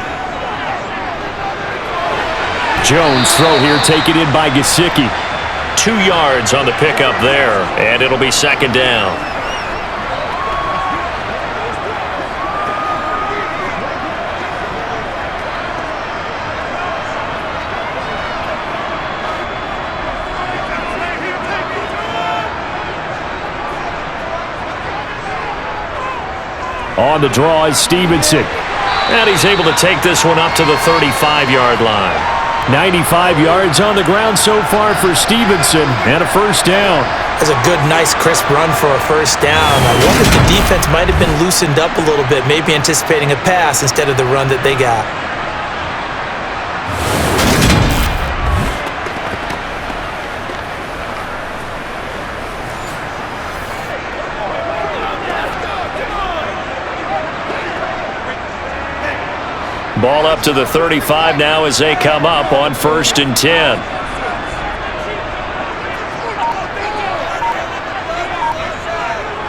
Jones throw here taken in by Gesicki. 2 yards on the pickup there, and it'll be 2nd down. On the draw is Stevenson. And he's able to take this one up to the 35-yard line. 95 yards on the ground so far for Stevenson, and a first down. That's a good, nice, crisp run for a first down. I wonder if the defense might have been loosened up a little bit, maybe anticipating a pass instead of the run that they got. Ball up to the 35 now as they come up on 1st and 10.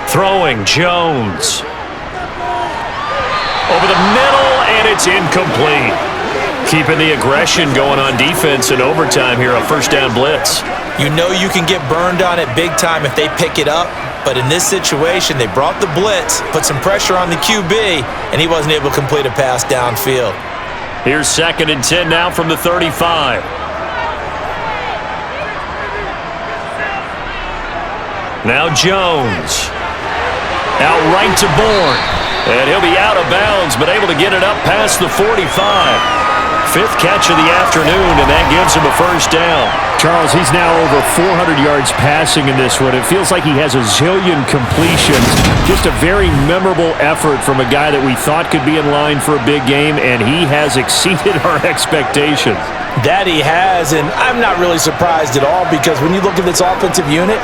Throwing Jones. Over the middle, and it's incomplete. Keeping the aggression going on defense in overtime here, a first down blitz. You know you can get burned on it big time if they pick it up, but in this situation, they brought the blitz, put some pressure on the QB, and he wasn't able to complete a pass downfield. Here's 2nd and 10 now from the 35. Now Jones. Out right to Bourne. And he'll be out of bounds, but able to get it up past the 45. 5th catch of the afternoon, and that gives him a first down. Charles, he's now over 400 yards passing in this one. It feels like he has a zillion completions. Just a very memorable effort from a guy that we thought could be in line for a big game, and he has exceeded our expectations. That he has, and I'm not really surprised at all because when you look at this offensive unit,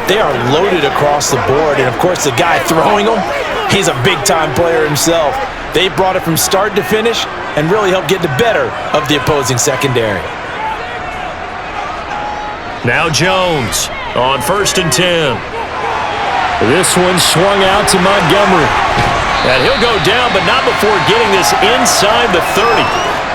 they are loaded across the board. And, of course, the guy throwing them, he's a big-time player himself. They brought it from start to finish and really helped get the better of the opposing secondary. Now Jones on 1st and 10. This one swung out to Montgomery. And he'll go down, but not before getting this inside the 30.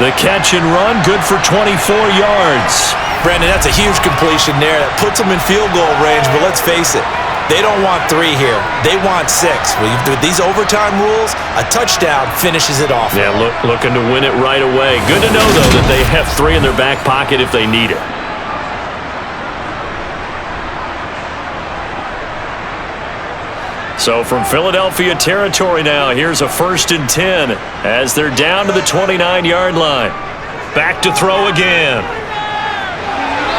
The catch and run, good for 24 yards. Brandon, that's a huge completion there. That puts them in field goal range, but let's face it, they don't want 3 here. They want 6. With these overtime rules, a touchdown finishes it off. Yeah, looking to win it right away. Good to know, though, that they have 3 in their back pocket if they need it. So from Philadelphia territory now, here's a 1st and 10 as they're down to the 29-yard line. Back to throw again.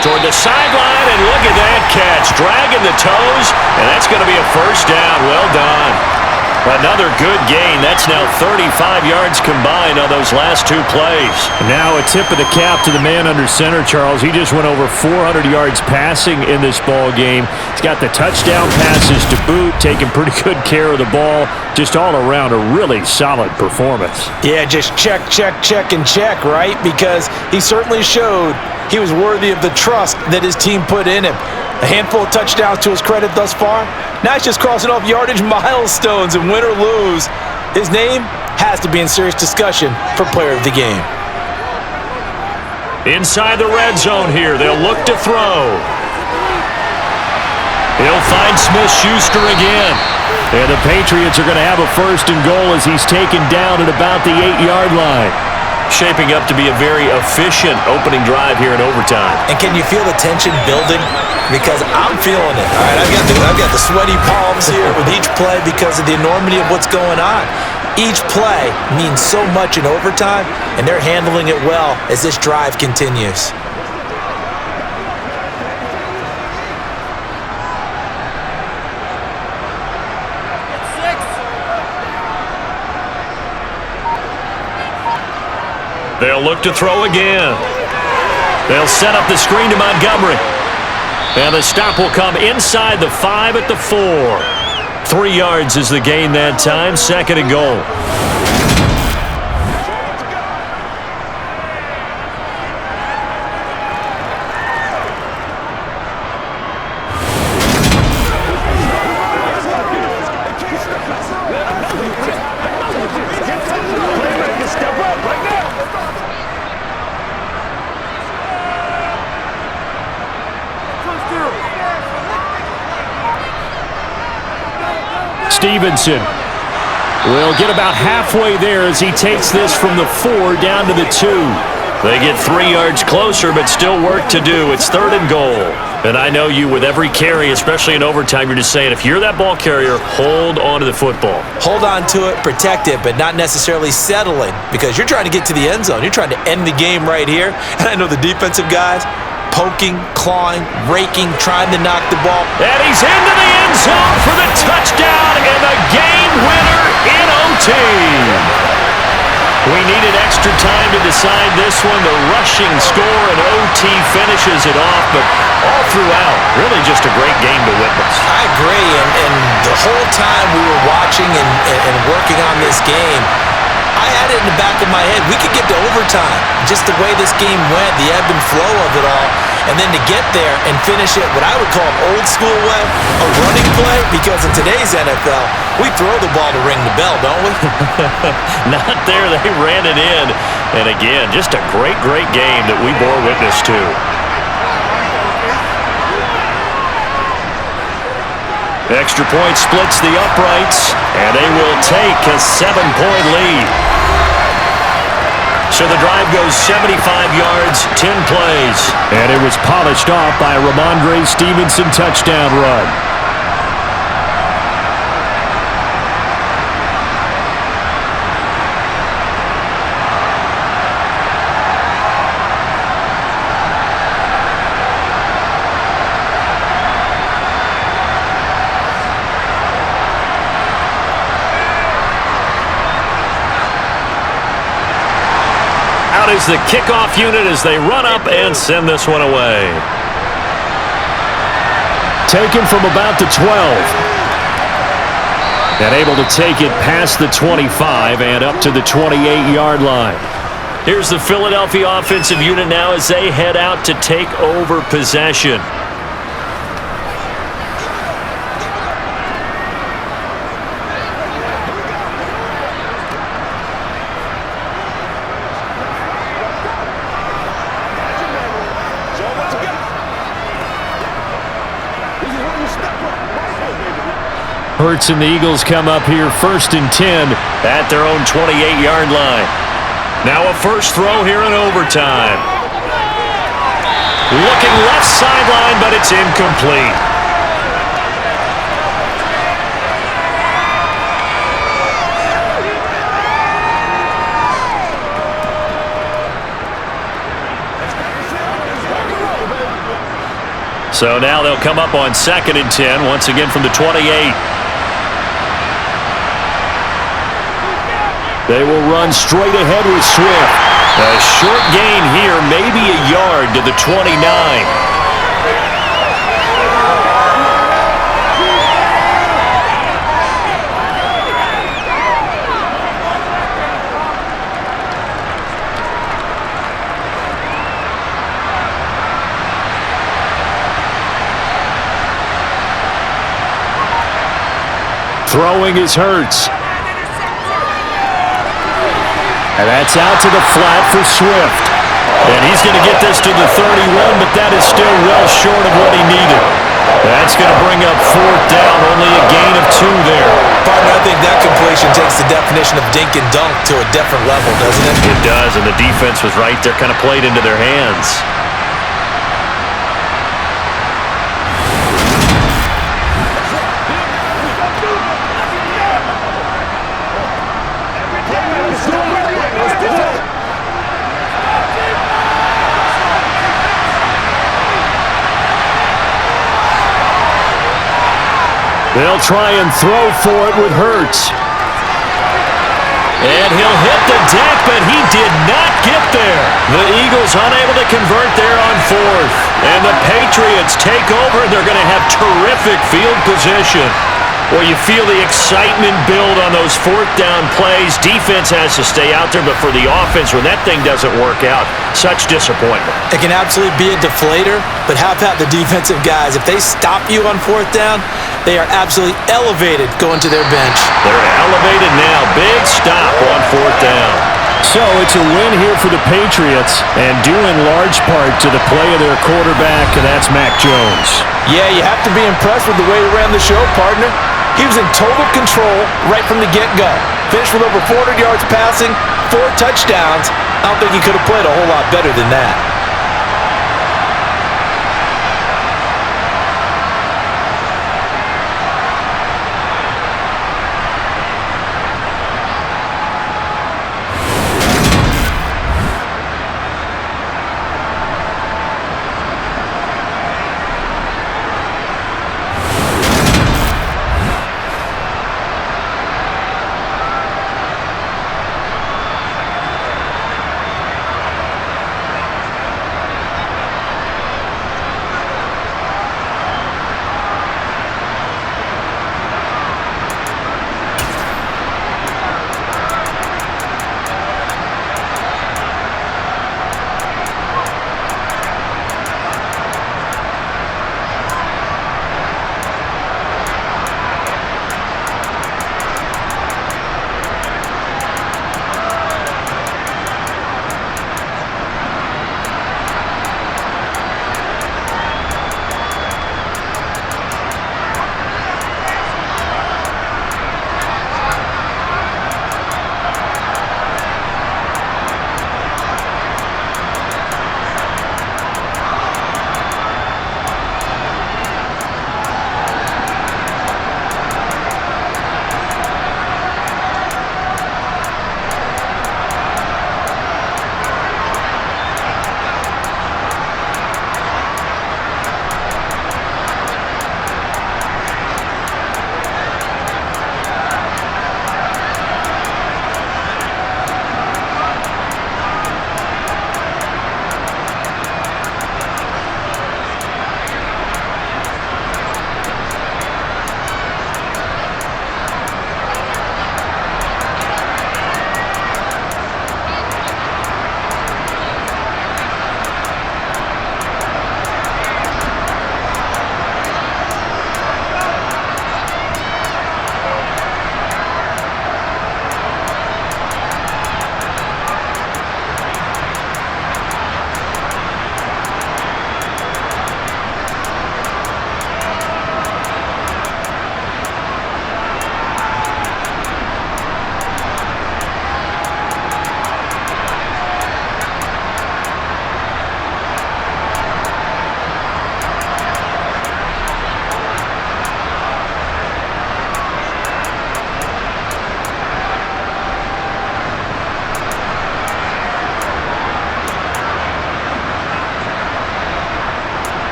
Toward the sideline, and look at that catch. Dragging the toes, and that's going to be a first down. Well done. Another good gain. That's now 35 yards combined on those last 2 plays. Now a tip of the cap to the man under center, Charles. He just went over 400 yards passing in this ball game. He's got the touchdown passes to boot, taking pretty good care of the ball. Just all around a really solid performance. Yeah, just check, and check, right? Because he certainly showed he was worthy of the trust that his team put in him. A handful of touchdowns to his credit thus far. Now he's just crossing off yardage milestones, and win or lose, his name has to be in serious discussion for player of the game. Inside the red zone here, they'll look to throw. He'll find Smith-Schuster again. And the Patriots are going to have a 1st and goal as he's taken down at about the 8-yard line. Shaping up to be a very efficient opening drive here in overtime. And can you feel the tension building? Because I'm feeling it. All right, I've got the sweaty palms here with each play because of the enormity of what's going on. Each play means so much in overtime, and they're handling it well as this drive continues. They'll look to throw again. They'll set up the screen to Montgomery. And the stop will come inside the 5 at the 4. 3 yards is the gain that time. 2nd and goal. Stevenson will get about halfway there as he takes this from the 4 down to the 2. They get 3 yards closer, but still work to do. It's 3rd and goal. And I know you, with every carry, especially in overtime, you're just saying, if you're that ball carrier, hold on to the football. Hold on to it, protect it, but not necessarily settling because you're trying to get to the end zone. You're trying to end the game right here. And I know the defensive guys, poking, clawing, raking, trying to knock the ball. And he's into the end zone for the touchdown and the game winner in OT. We needed extra time to decide this one. The rushing score and OT finishes it off, but all throughout, really just a great game to witness. I agree, and the whole time we were watching and working on this game, I had it in the back of my head. We could get to overtime. Just the way this game went, the ebb and flow of it all. And then to get there and finish it what I would call an old school way, a running play, because in today's NFL, we throw the ball to ring the bell, don't we? Not there. They ran it in. And again, just a great, great game that we bore witness to. Extra point splits the uprights, and they will take a 7-point lead. So the drive goes 75 yards, 10 plays. And it was polished off by a Ramondre Stevenson touchdown run. Is the kickoff unit as they run up and send this one away. Taken from about the 12. And able to take it past the 25 and up to the 28-yard line. Here's the Philadelphia offensive unit now as they head out to take over possession. Hurts and the Eagles come up here 1st and 10 at their own 28-yard line. Now a first throw here in overtime. Looking left sideline, but it's incomplete. So now they'll come up on 2nd and 10, once again from the 28. They will run straight ahead with Swift. A short gain here, maybe a yard to the 29. Throwing is Hurts. And that's out to the flat for Swift. And he's going to get this to the 31, but that is still well short of what he needed. That's going to bring up 4th down, only a gain of 2 there. Partner, I think that completion takes the definition of dink and dunk to a different level, doesn't it? It does, and the defense was right there, kind of played into their hands. They'll try and throw for it with Hurts. And he'll hit the deck, but he did not get there. The Eagles unable to convert there on 4th. And the Patriots take over, and they're going to have terrific field position. Well, you feel the excitement build on those 4th down plays. Defense has to stay out there, but for the offense, when that thing doesn't work out, such disappointment. It can absolutely be a deflator, but how about the defensive guys? If they stop you on 4th down, they are absolutely elevated going to their bench. They're elevated now. Big stop on 4th down. So it's a win here for the Patriots, and due in large part to the play of their quarterback, and that's Mac Jones. Yeah, you have to be impressed with the way he ran the show, partner. He was in total control right from the get-go. Finished with over 400 yards passing, 4 touchdowns. I don't think he could have played a whole lot better than that.